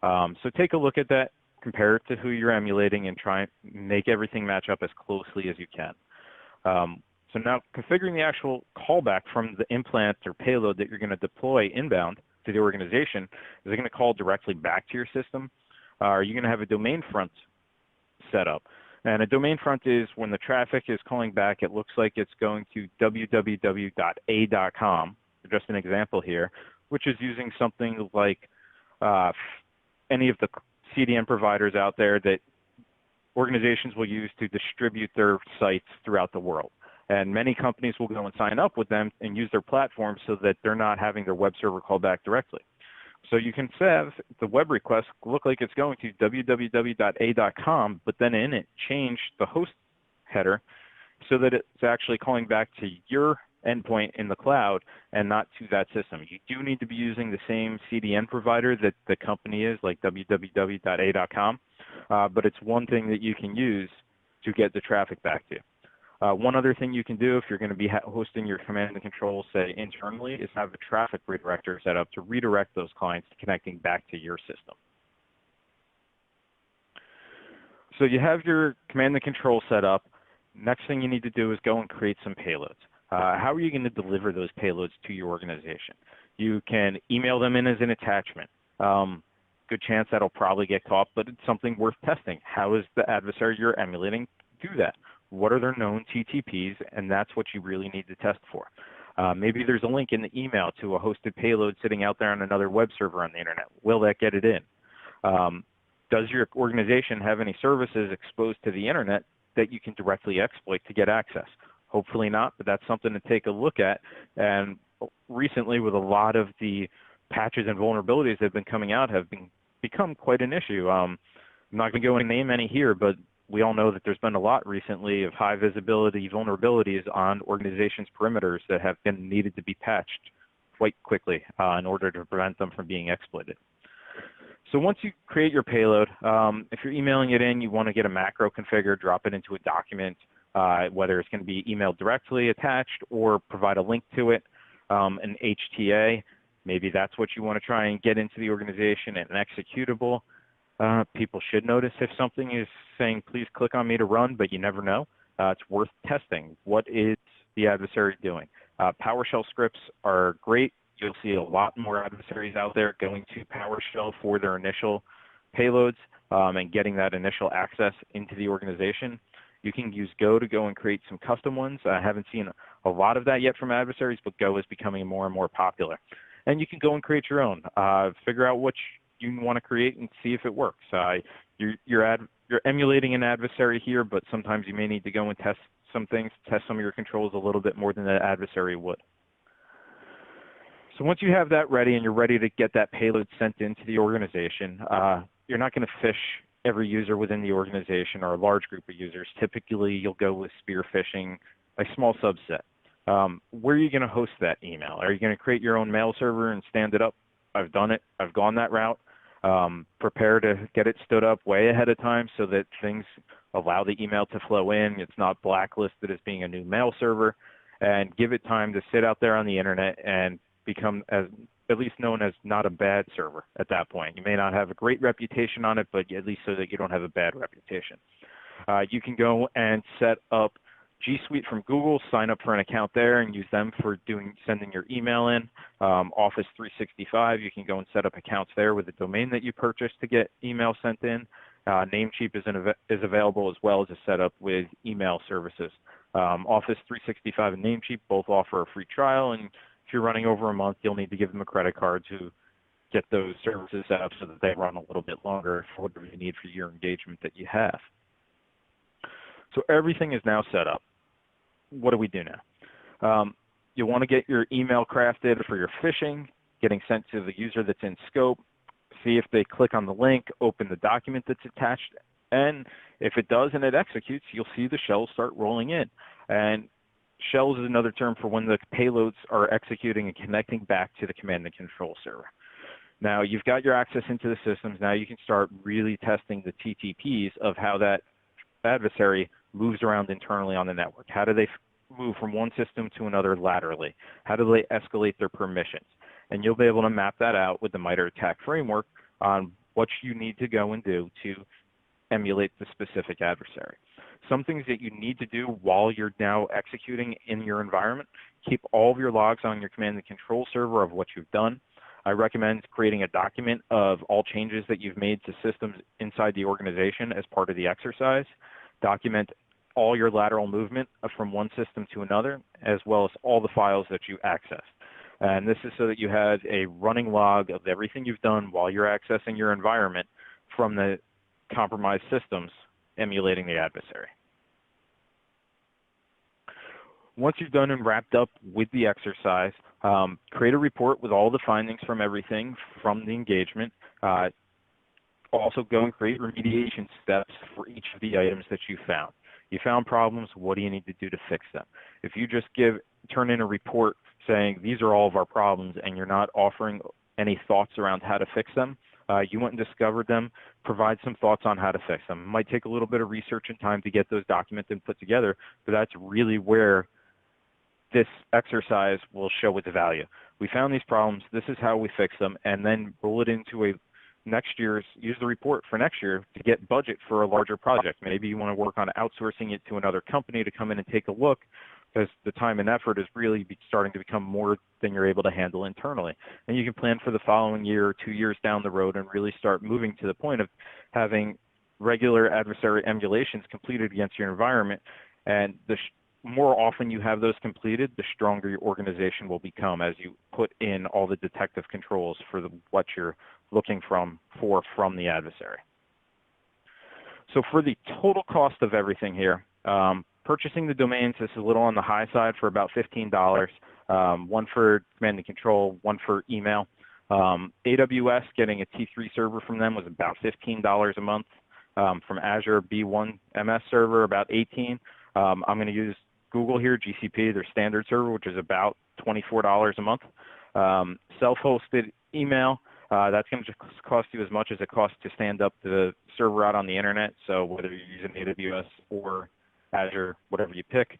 So take a look at that, compare it to who you're emulating, and try and make everything match up as closely as you can. So now configuring the actual callback from the implant or payload that you're going to deploy inbound to the organization, is it going to call directly back to your system? Are you going to have a domain front set up? And a domain front is when the traffic is calling back, it looks like it's going to www.a.com, just an example here, which is using something like any of the CDN providers out there that organizations will use to distribute their sites throughout the world. And many companies will go and sign up with them and use their platform so that they're not having their web server call back directly. So you can have the web request look like it's going to www.a.com, but then in it, change the host header so that it's actually calling back to your endpoint in the cloud and not to that system. You do need to be using the same CDN provider that the company is, like www.a.com, but it's one thing that you can use to get the traffic back to. One other thing you can do if you're going to be hosting your command and control, say, internally, is have a traffic redirector set up to redirect those clients to connecting back to your system. So you have your command and control set up. Next thing you need to do is go and create some payloads. How are you going to deliver those payloads to your organization? You can email them in as an attachment. Good chance that'll probably get caught, but it's something worth testing. How is the adversary you're emulating do that? What are their known TTPs? And that's what you really need to test for. Maybe there's a link in the email to a hosted payload sitting out there on another web server on the internet. Will that get it in? Does your organization have any services exposed to the internet that you can directly exploit to get access? Hopefully not, but that's something to take a look at. And recently, with a lot of the patches and vulnerabilities that have been coming out, have become quite an issue. I'm not going to go and name any here, but we all know that there's been a lot recently of high visibility vulnerabilities on organizations' perimeters that have been needed to be patched quite quickly in order to prevent them from being exploited. So once you create your payload, if you're emailing it in, you want to get a macro configured, drop it into a document, whether it's going to be emailed directly attached or provide a link to it, an HTA. Maybe that's what you want to try and get into the organization, and an executable. People should notice if something is saying, please click on me to run, but you never know. It's worth testing. What is the adversary doing? PowerShell scripts are great. You'll see a lot more adversaries out there going to PowerShell for their initial payloads and getting that initial access into the organization. You can use Go to go and create some custom ones. I haven't seen a lot of that yet from adversaries, but Go is becoming more and more popular. And you can go and create your own. Figure out what you want to create and see if it works. You're emulating an adversary here, but sometimes you may need to go and test some things, test some of your controls a little bit more than the adversary would. So once you have that ready and you're ready to get that payload sent into the organization, you're not going to fish every user within the organization or a large group of users. Typically, you'll go with spear phishing, a small subset. Where are you going to host that email? Are you going to create your own mail server and stand it up? I've done it. I've gone that route. Prepare to get it stood up way ahead of time so that things allow the email to flow in. It's not blacklisted as being a new mail server, and give it time to sit out there on the internet and become at least known as not a bad server at that point. You may not have a great reputation on it, but at least so that you don't have a bad reputation. You can go and set up G Suite from Google, sign up for an account there and use them for sending your email in. Office 365, you can go and set up accounts there with the domain that you purchased to get email sent in. Namecheap is available as well as a setup with email services. Office 365 and Namecheap both offer a free trial, and if you're running over a month, you'll need to give them a credit card to get those services set up so that they run a little bit longer for whatever you need for your engagement that you have. So everything is now set up. What do we do now? You want to get your email crafted for your phishing, getting sent to the user that's in scope, see if they click on the link, open the document that's attached, and if it does and it executes, you'll see the shells start rolling in. And shells is another term for when the payloads are executing and connecting back to the command and control server. Now you've got your access into the systems. Now you can start really testing the TTPs of how that adversary moves around internally on the network. How do they move from one system to another laterally? How do they escalate their permissions? And you'll be able to map that out with the MITRE ATT&CK framework on what you need to go and do to emulate the specific adversary. Some things that you need to do while you're now executing in your environment: keep all of your logs on your command and control server of what you've done. I recommend creating a document of all changes that you've made to systems inside the organization as part of the exercise. Document all your lateral movement from one system to another, as well as all the files that you access. And this is so that you have a running log of everything you've done while you're accessing your environment from the compromised systems emulating the adversary. Once you've done and wrapped up with the exercise, create a report with all the findings from everything from the engagement. Also go and create remediation steps for each of the items that you found. You found problems, what do you need to do to fix them? If you just turn in a report saying these are all of our problems and you're not offering any thoughts around how to fix them, you went and discovered them, provide some thoughts on how to fix them. It might take a little bit of research and time to get those documented and put together, but that's really where this exercise will show its value. We found these problems, this is how we fix them, and then roll it into use the report for next year to get budget for a larger project. Maybe you want to work on outsourcing it to another company to come in and take a look, because the time and effort is really starting to become more than you're able to handle internally. And you can plan for the following year or 2 years down the road and really start moving to the point of having regular adversary emulations completed against your environment. And the more often you have those completed, the stronger your organization will become as you put in all the detective controls for what you're looking from the adversary. So for the total cost of everything here, purchasing the domains is a little on the high side for about $15, one for command and control, one for email. AWS, getting a T3 server from them was about $15 a month. From Azure, B1 MS server, about $18. I'm going to use Google here, GCP, their standard server, which is about $24 a month. Self-hosted email, that's going to cost you as much as it costs to stand up the server out on the internet. So whether you're using AWS or Azure, whatever you pick.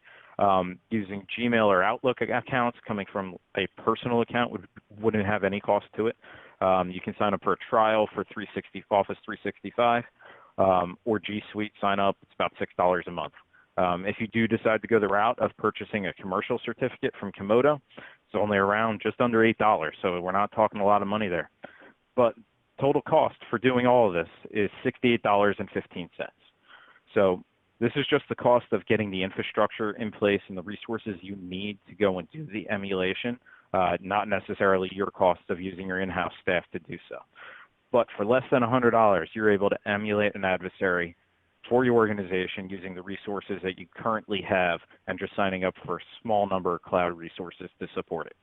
Using Gmail or Outlook accounts coming from a personal account wouldn't have any cost to it. You can sign up for a trial for Office 365 or G Suite sign up. It's about $6 a month. If you do decide to go the route of purchasing a commercial certificate from Komodo, it's only around just under $8, so we're not talking a lot of money there. But total cost for doing all of this is $68.15. So this is just the cost of getting the infrastructure in place and the resources you need to go and do the emulation, not necessarily your cost of using your in-house staff to do so. But for less than $100, you're able to emulate an adversary for your organization using the resources that you currently have and just signing up for a small number of cloud resources to support it.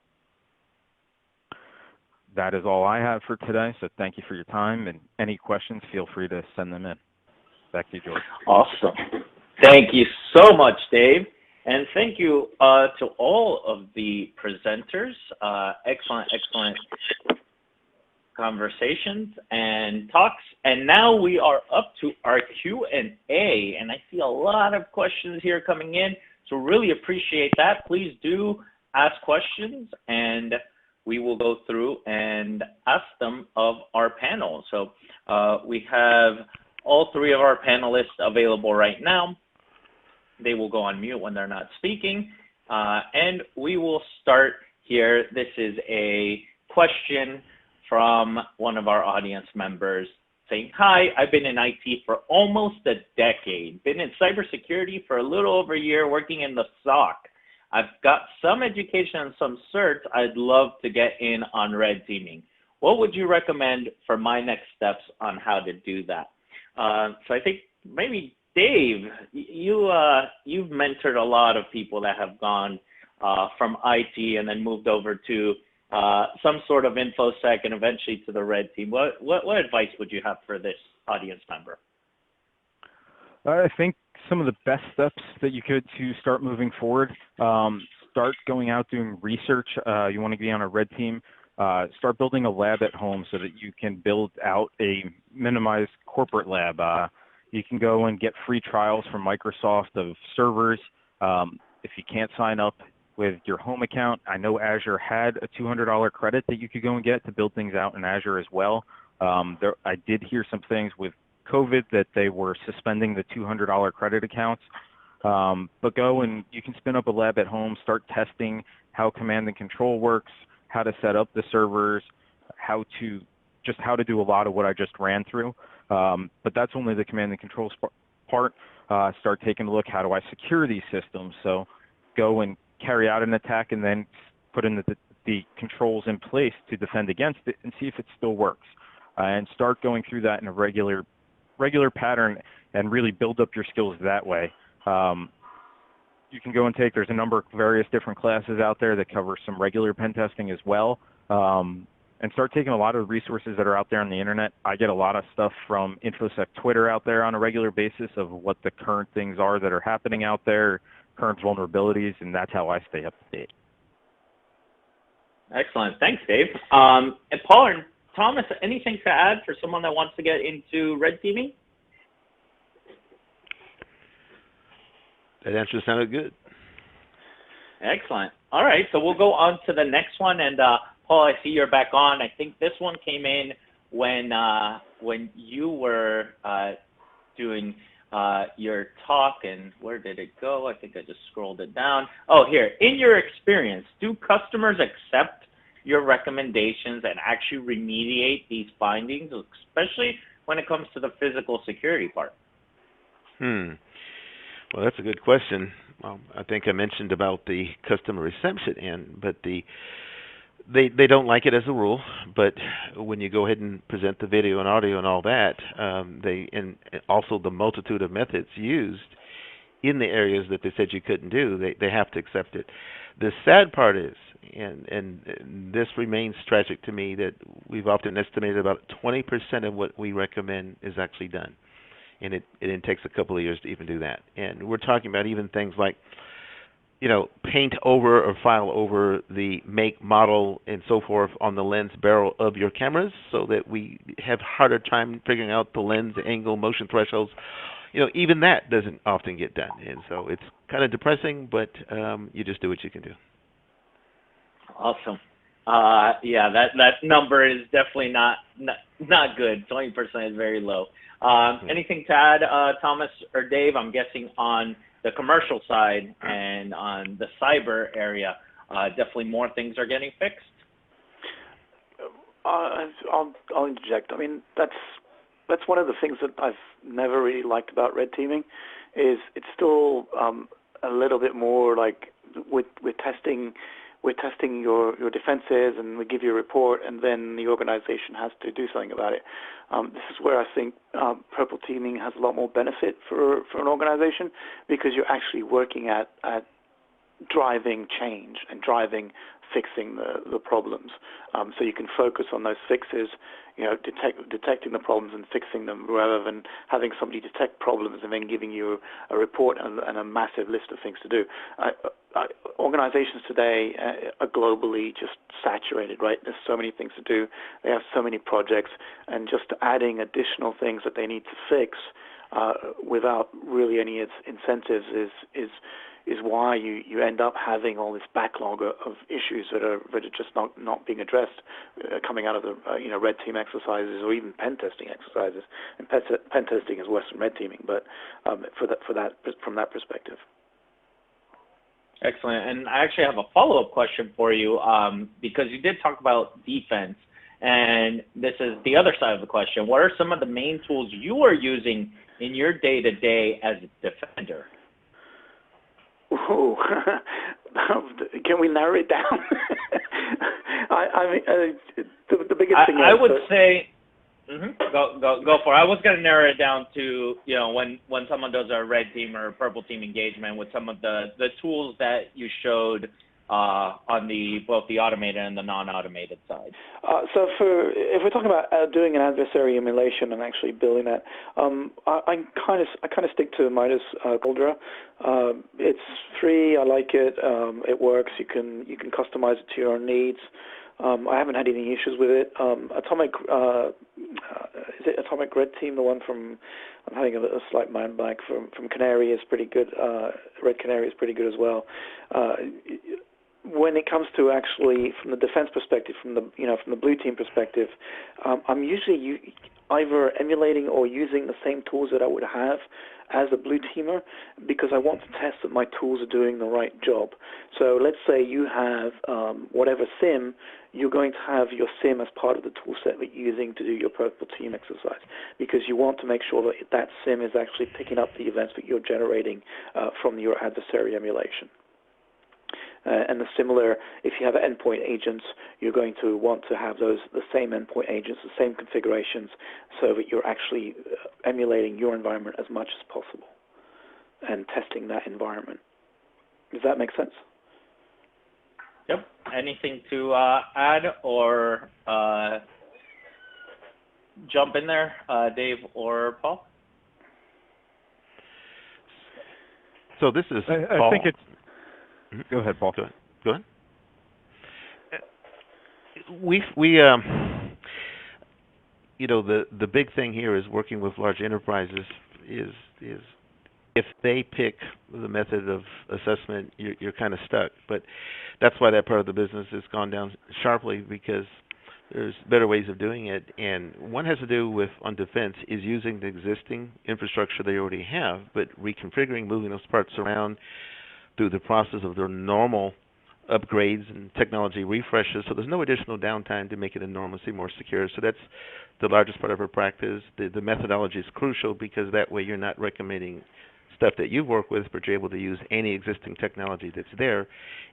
That is all I have for today, so thank you for your time, and any questions, feel free to send them in. Back to you, Jorge. Awesome. Thank you so much, Dave. And thank you to all of the presenters. Excellent conversations and talks. And now we are up to our Q&A, and I see a lot of questions here coming in, so really appreciate that. Please do ask questions, and we will go through and ask them of our panel. So we have all three of our panelists available right now. They will go on mute when they're not speaking. And we will start here. This is a question from one of our audience members saying, "Hi, I've been in IT for almost a decade. Been in cybersecurity for a little over a year, working in the SOC. I've got some education and some certs. I'd love to get in on red teaming. What would you recommend for my next steps on how to do that?" So I think maybe Dave, you've mentored a lot of people that have gone from IT and then moved over to some sort of InfoSec and eventually to the red team. What advice would you have for this audience member? I think some of the best steps that you could to start moving forward, start going out doing research. You want to be on a red team. Start building a lab at home so that you can build out a minimized corporate lab. You can go and get free trials from Microsoft of servers. If you can't sign up with your home account, I know Azure had a $200 credit that you could go and get to build things out in Azure as well. I did hear some things with COVID that they were suspending the $200 credit accounts. But go and you can spin up a lab at home, start testing how command and control works, how to set up the servers, how to do a lot of what I just ran through. But that's only the command and control part. Start taking a look, how do I secure these systems? So go and carry out an attack and then put in the controls in place to defend against it and see if it still works. And start going through that in a regular pattern and really build up your skills that way. You can go and there's a number of various different classes out there that cover some regular pen testing as well. And start taking a lot of the resources that are out there on the internet. I get a lot of stuff from InfoSec Twitter out there on a regular basis of what the current things are that are happening out there, current vulnerabilities, and that's how I stay up to date. Excellent. Thanks, Dave. And Paul and Thomas, anything to add for someone that wants to get into red teaming? That answer sounded good. Excellent. All right, so we'll go on to the next one. And Paul, I see you're back on. I think this one came in when you were doing your talk. And where did it go? I think I just scrolled it down. Oh, here. In your experience, do customers accept your recommendations and actually remediate these findings, especially when it comes to the physical security part? Well, that's a good question. I think I mentioned about the customer reception end, but they don't like it as a rule. But when you go ahead and present the video and audio and all that, and also the multitude of methods used in the areas that they said you couldn't do, they have to accept it. The sad part is, and this remains tragic to me, that we've often estimated about 20% of what we recommend is actually done. And it takes a couple of years to even do that. And we're talking about even things like paint over or file over the make, model, and so forth on the lens barrel of your cameras, so that we have harder time figuring out the lens angle, motion thresholds. Even that doesn't often get done, and so it's kind of depressing, but you just do what you can do. Awesome. Yeah, that number is definitely not good. 20% is very low. Anything to add, Thomas or Dave? I'm guessing on the commercial side and on the cyber area, definitely more things are getting fixed. I'll interject. I mean, that's one of the things that I've never really liked about red teaming, is it's still a little bit more like we're testing your defenses, and we give you a report, and then the organization has to do something about it. This is where I think purple teaming has a lot more benefit for an organization, because you're actually working at driving change and fixing the problems. So you can focus on those fixes, detecting the problems and fixing them, rather than having somebody detect problems and then giving you a report and a massive list of things to do. Organizations today are globally just saturated, right? There's so many things to do. They have so many projects, and just adding additional things that they need to fix without really any incentives is why you end up having all this backlog of issues that are just not being addressed, coming out of the red team exercises, or even pen testing exercises. And pen testing is worse than red teaming, but from that perspective. Excellent. And I actually have a follow-up question for you, because you did talk about defense, and this is the other side of the question. What are some of the main tools you are using in your day-to-day as a defender? Ooh. Can we narrow it down? I mean, the biggest thing I would say, go for it. I was going to narrow it down to, when someone does a red team or purple team engagement, with some of the tools that you showed on both the automated and the non-automated side. So if we're talking about doing an adversary emulation and actually building that, I kind of stick to Midas Caldera. It's free. I like it. It works. You can customize it to your own needs. I haven't had any issues with it. Atomic is it Atomic Red Team? The one from, I'm having a slight mind blank, from Canary is pretty good. Red Canary is pretty good as well. When it comes to actually from the defense perspective, from the blue team perspective, I'm usually either emulating or using the same tools that I would have as a blue teamer, because I want to test that my tools are doing the right job. So let's say you have whatever sim, you're going to have your sim as part of the tool set that you're using to do your purple team exercise, because you want to make sure that that sim is actually picking up the events that you're generating from your adversary emulation. And the similar, if you have endpoint agents, you're going to want to have the same endpoint agents, the same configurations, so that you're actually emulating your environment as much as possible and testing that environment. Does that make sense? Yep. Anything to add or jump in there, Dave or Paul? So this is Paul. I think it's... Go ahead, Paul. Go ahead. We the big thing here is working with large enterprises is if they pick the method of assessment, you're kind of stuck. But that's why that part of the business has gone down sharply, because there's better ways of doing it. And one has to do with, on defense, is using the existing infrastructure they already have, but reconfiguring, moving those parts around through the process of their normal upgrades and technology refreshes, so there's no additional downtime to make it enormously more secure. So that's the largest part of our practice. The methodology is crucial, because that way you're not recommending stuff that you've worked with, but you're able to use any existing technology that's there,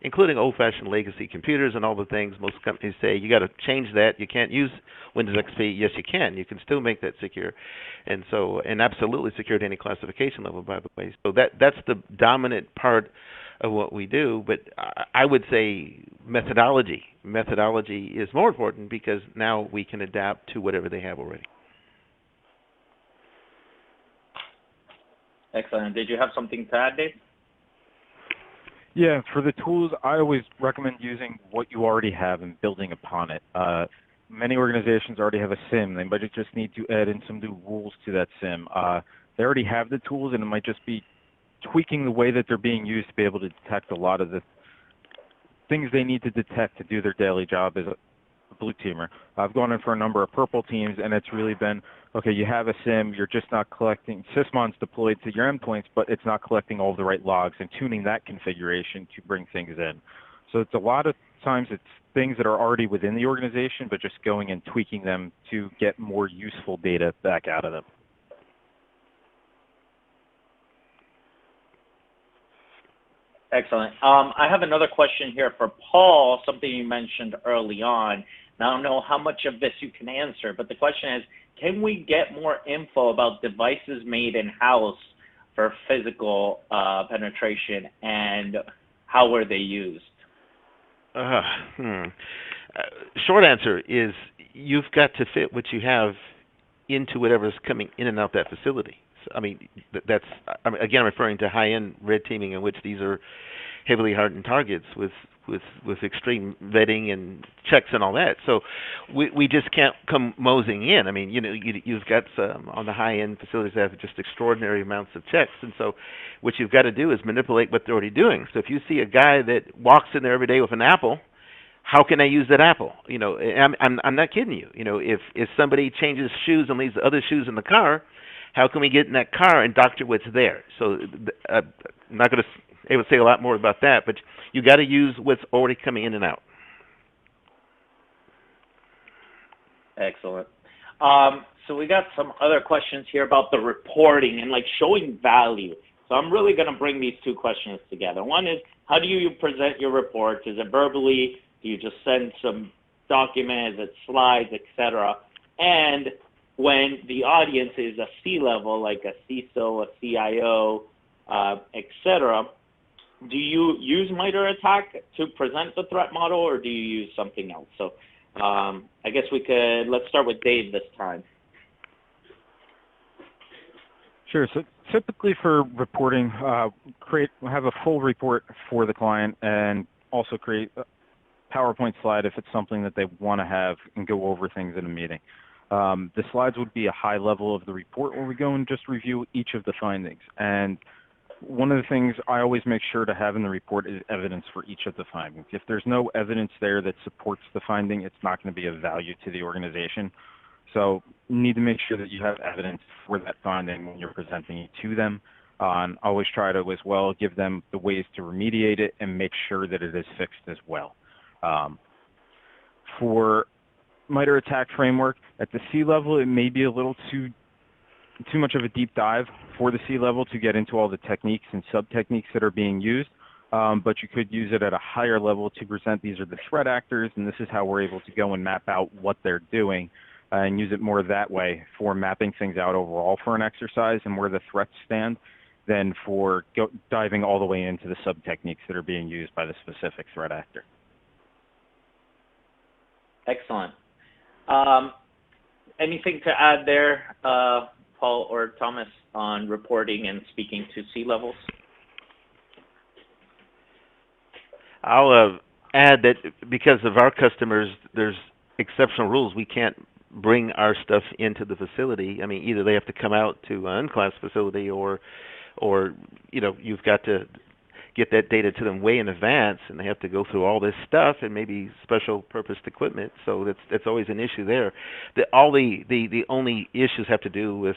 including old-fashioned legacy computers and all the things most companies say, you got to change that. You can't use Windows XP. Yes, you can. You can still make that secure. And absolutely secure to any classification level, by the way. So that's the dominant part of what we do. But I would say methodology is more important, because now we can adapt to whatever they have already. Excellent. Did you have something to add, Dave? Yeah, for the tools, I always recommend using what you already have and building upon it. Many organizations already have a SIM. They might just need to add in some new rules to that SIM. They already have the tools, and it might just be tweaking the way that they're being used to be able to detect a lot of the things they need to detect to do their daily job as a blue teamer. I've gone in for a number of purple teams, and it's really been, okay, you have a SIM, you're just not collecting, sysmon's deployed to your endpoints, but it's not collecting all the right logs and tuning that configuration to bring things in. So it's a lot of times it's things that are already within the organization, but just going and tweaking them to get more useful data back out of them. Excellent. I have another question here for Paul, something you mentioned early on. Now, I don't know how much of this you can answer, but the question is, can we get more info about devices made in-house for physical penetration, and how were they used? Short answer is you've got to fit what you have into whatever's coming in and out that facility. I mean, that's, again, referring to high-end red teaming, in which these are heavily hardened targets with extreme vetting and checks and all that. So we just can't come moseying in. I mean, you know, you've got some on the high-end facilities that have just extraordinary amounts of checks, and so what you've got to do is manipulate what they're already doing. So if you see a guy that walks in there every day with an apple, how can I use that apple? You know, I'm not kidding you. You know, if somebody changes shoes and leaves the other shoes in the car, how can we get in that car and doctor what's there? So I'm not going to able to say a lot more about that, but you got to use what's already coming in and out. Excellent. So we got some other questions here about the reporting and like showing value. So I'm really going to bring these two questions together. One is, how do you present your reports? Is it verbally? Do you just send some documents, slides, etc.? And when the audience is a C-level, like a CISO, a CIO, etc., do you use MITRE ATT&CK to present the threat model, or do you use something else? So I guess let's start with Dave this time. Sure. So typically for reporting, have a full report for the client, and also create a PowerPoint slide if it's something that they want to have and go over things in a meeting. The slides would be a high level of the report where we go and just review each of the findings. And one of the things I always make sure to have in the report is evidence for each of the findings. If there's no evidence there that supports the finding, it's not going to be of value to the organization. So you need to make sure that you have evidence for that finding when you're presenting it to them. And always try to, as well, give them the ways to remediate it and make sure that it is fixed as well. For MITRE ATT&CK framework, at the C-level, it may be a little too much of a deep dive for the C-level to get into all the techniques and sub-techniques that are being used, but you could use it at a higher level to present these are the threat actors, and this is how we're able to go and map out what they're doing, and use it more that way for mapping things out overall for an exercise and where the threats stand, than for diving all the way into the sub-techniques that are being used by the specific threat actor. Excellent. Anything to add there, Paul or Thomas, on reporting and speaking to C-levels? I'll add that because of our customers, there's exceptional rules. We can't bring our stuff into the facility. I mean, either they have to come out to an unclassed facility, or you know, you've got to get that data to them way in advance, and they have to go through all this stuff and maybe special purposed equipment. So that's always an issue there. The only issues have to do with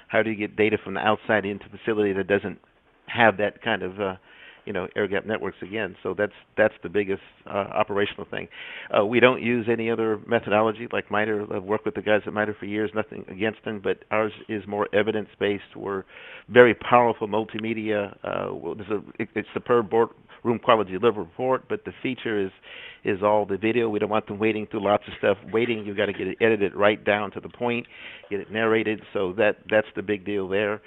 how do you get data from the outside into the facility that doesn't have that kind of air gap networks again. So that's the biggest operational thing. We don't use any other methodology like MITRE. I've worked with the guys at MITRE for years, nothing against them, but ours is more evidence-based. We're very powerful multimedia. It's superb boardroom quality delivery report, but the feature is all the video. We don't want them wading through lots of stuff. You've got to get it edited right down to the point, get it narrated. So that's the big deal there.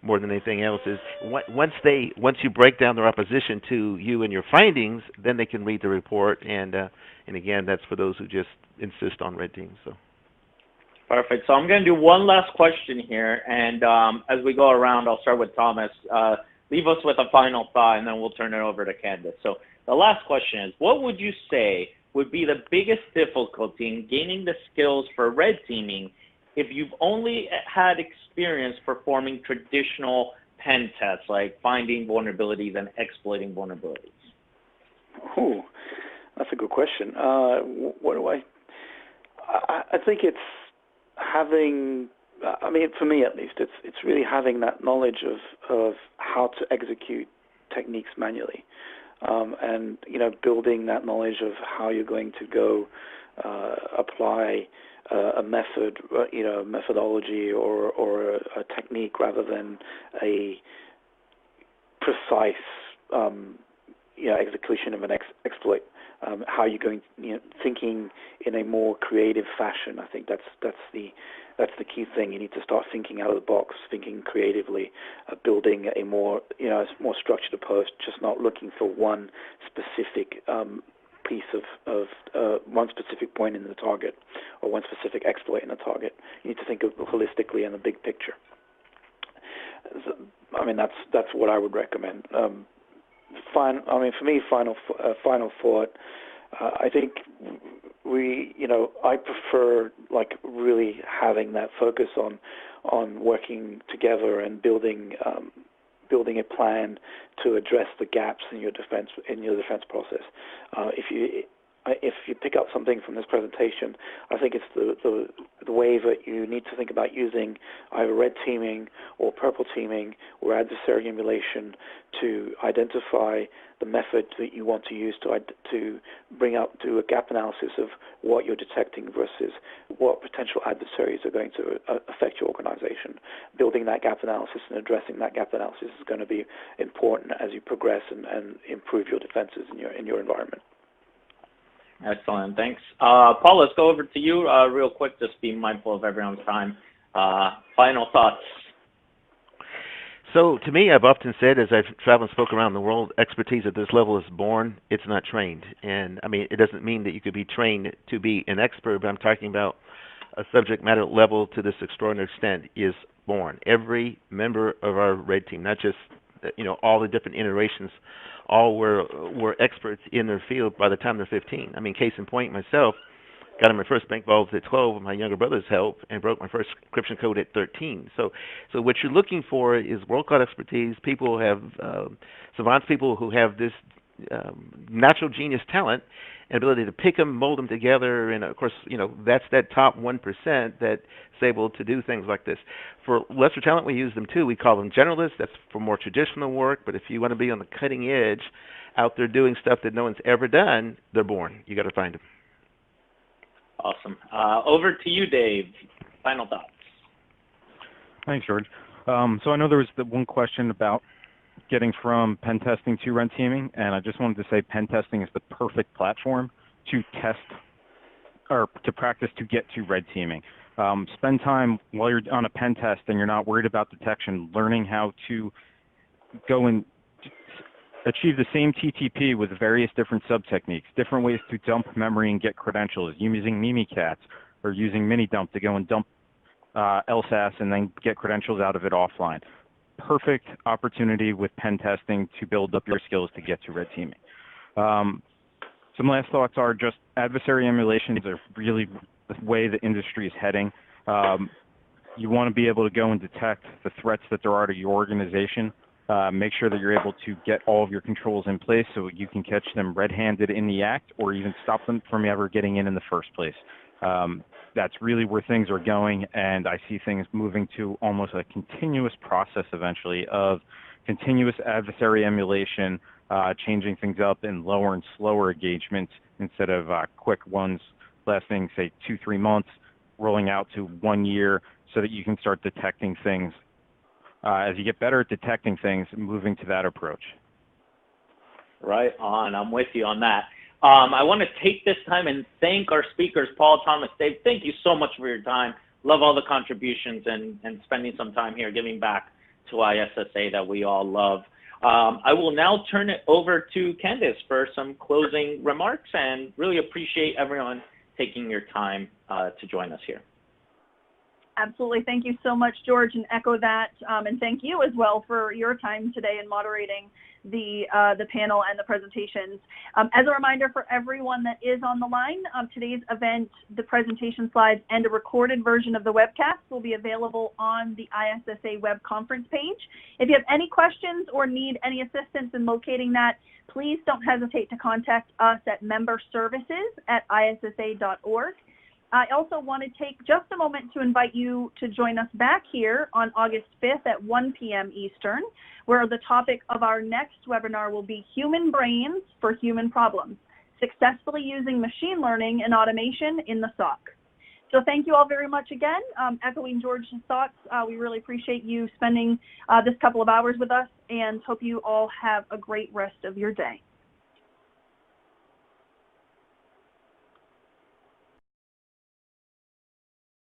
More than anything else is once you break down their opposition to you and your findings, then they can read the report, and again, that's for those who just insist on red teams. So perfect. So I'm going to do one last question here, and as we go around, I'll start with Thomas. leave us with a final thought, and then we'll turn it over to Candace. So the last question is, what would you say would be the biggest difficulty in gaining the skills for red teaming if you've only had experience performing traditional pen tests, like finding vulnerabilities and exploiting vulnerabilities? Oh, that's a good question. What do I think it's having, I mean, for me at least, it's really having that knowledge of how to execute techniques manually, and building that knowledge of how you're going to go apply a method, methodology or a technique rather than a precise execution of an exploit. How you're going, thinking in a more creative fashion. I think that's the key thing. You need to start thinking out of the box, thinking creatively, building a more more structured approach. Just not looking for one specific piece of one specific point in the target or one specific exploit in the target. You need to think of holistically in the big picture. So, I mean, that's what I would recommend. For me, final thought. I think I prefer really having that focus on working together and building a plan to address the gaps in your defense process. If you pick up something from this presentation, I think it's the way that you need to think about using either red teaming or purple teaming or adversary emulation to identify the method that you want to use to do a gap analysis of what you're detecting versus what potential adversaries are going to affect your organization. Building that gap analysis and addressing that gap analysis is going to be important as you progress and improve your defenses in your environment. Excellent. Thanks. Paul, let's go over to you real quick. Just be mindful of everyone's time. Final thoughts. So to me, I've often said, as I've traveled and spoke around the world, expertise at this level is born. It's not trained. And, I mean, it doesn't mean that you could be trained to be an expert, but I'm talking about a subject matter level to this extraordinary extent is born. Every member of our red team, not just, all the different iterations, all were experts in their field by the time they're 15. I mean, case in point, myself, got in my first bank vaults at 12 with my younger brother's help and broke my first encryption code at 13. So what you're looking for is world-class expertise, people who have, savants, people who have this natural genius talent and ability to pick them, mold them together, and of course, that's that top 1% that's able to do things like this. For lesser talent, we use them too. We call them generalists. That's for more traditional work, but if you want to be on the cutting edge, out there doing stuff that no one's ever done, they're born. You got to find them. Awesome. Over to you, Dave. Final thoughts. Thanks, George. So I know there was the one question about getting from pen testing to red teaming, and I just wanted to say pen testing is the perfect platform to test or to practice to get to red teaming. Spend time while you're on a pen test and you're not worried about detection, learning how to go and achieve the same TTP with various different sub-techniques, different ways to dump memory and get credentials, using Mimikatz or using Minidump to go and dump LSAS and then get credentials out of it offline. Perfect opportunity with pen testing to build up your skills to get to red teaming. Some last thoughts are just adversary emulations are really the way the industry is heading. You want to be able to go and detect the threats that there are to your organization. Make sure that you're able to get all of your controls in place so you can catch them red-handed in the act or even stop them from ever getting in the first place. That's really where things are going, and I see things moving to almost a continuous process eventually of continuous adversary emulation, changing things up in lower and slower engagements instead of quick ones lasting, say, 2-3 months, rolling out to 1 year so that you can start detecting things. As you get better at detecting things, moving to that approach. Right on. I'm with you on that. I want to take this time and thank our speakers, Paul, Thomas, Dave. Thank you so much for your time. Love all the contributions and spending some time here giving back to ISSA that we all love. I will now turn it over to Candace for some closing remarks and really appreciate everyone taking your time to join us here. Absolutely. Thank you so much, George, and echo that. And thank you as well for your time today in moderating the panel and the presentations. As a reminder for everyone that is on the line, today's event, the presentation slides, and a recorded version of the webcast will be available on the ISSA web conference page. If you have any questions or need any assistance in locating that, please don't hesitate to contact us at memberservices@issa.org. I also want to take just a moment to invite you to join us back here on August 5th at 1 p.m. Eastern, where the topic of our next webinar will be Human Brains for Human Problems, Successfully Using Machine Learning and Automation in the SOC. So thank you all very much again. Echoing George's thoughts, we really appreciate you spending this couple of hours with us and hope you all have a great rest of your day.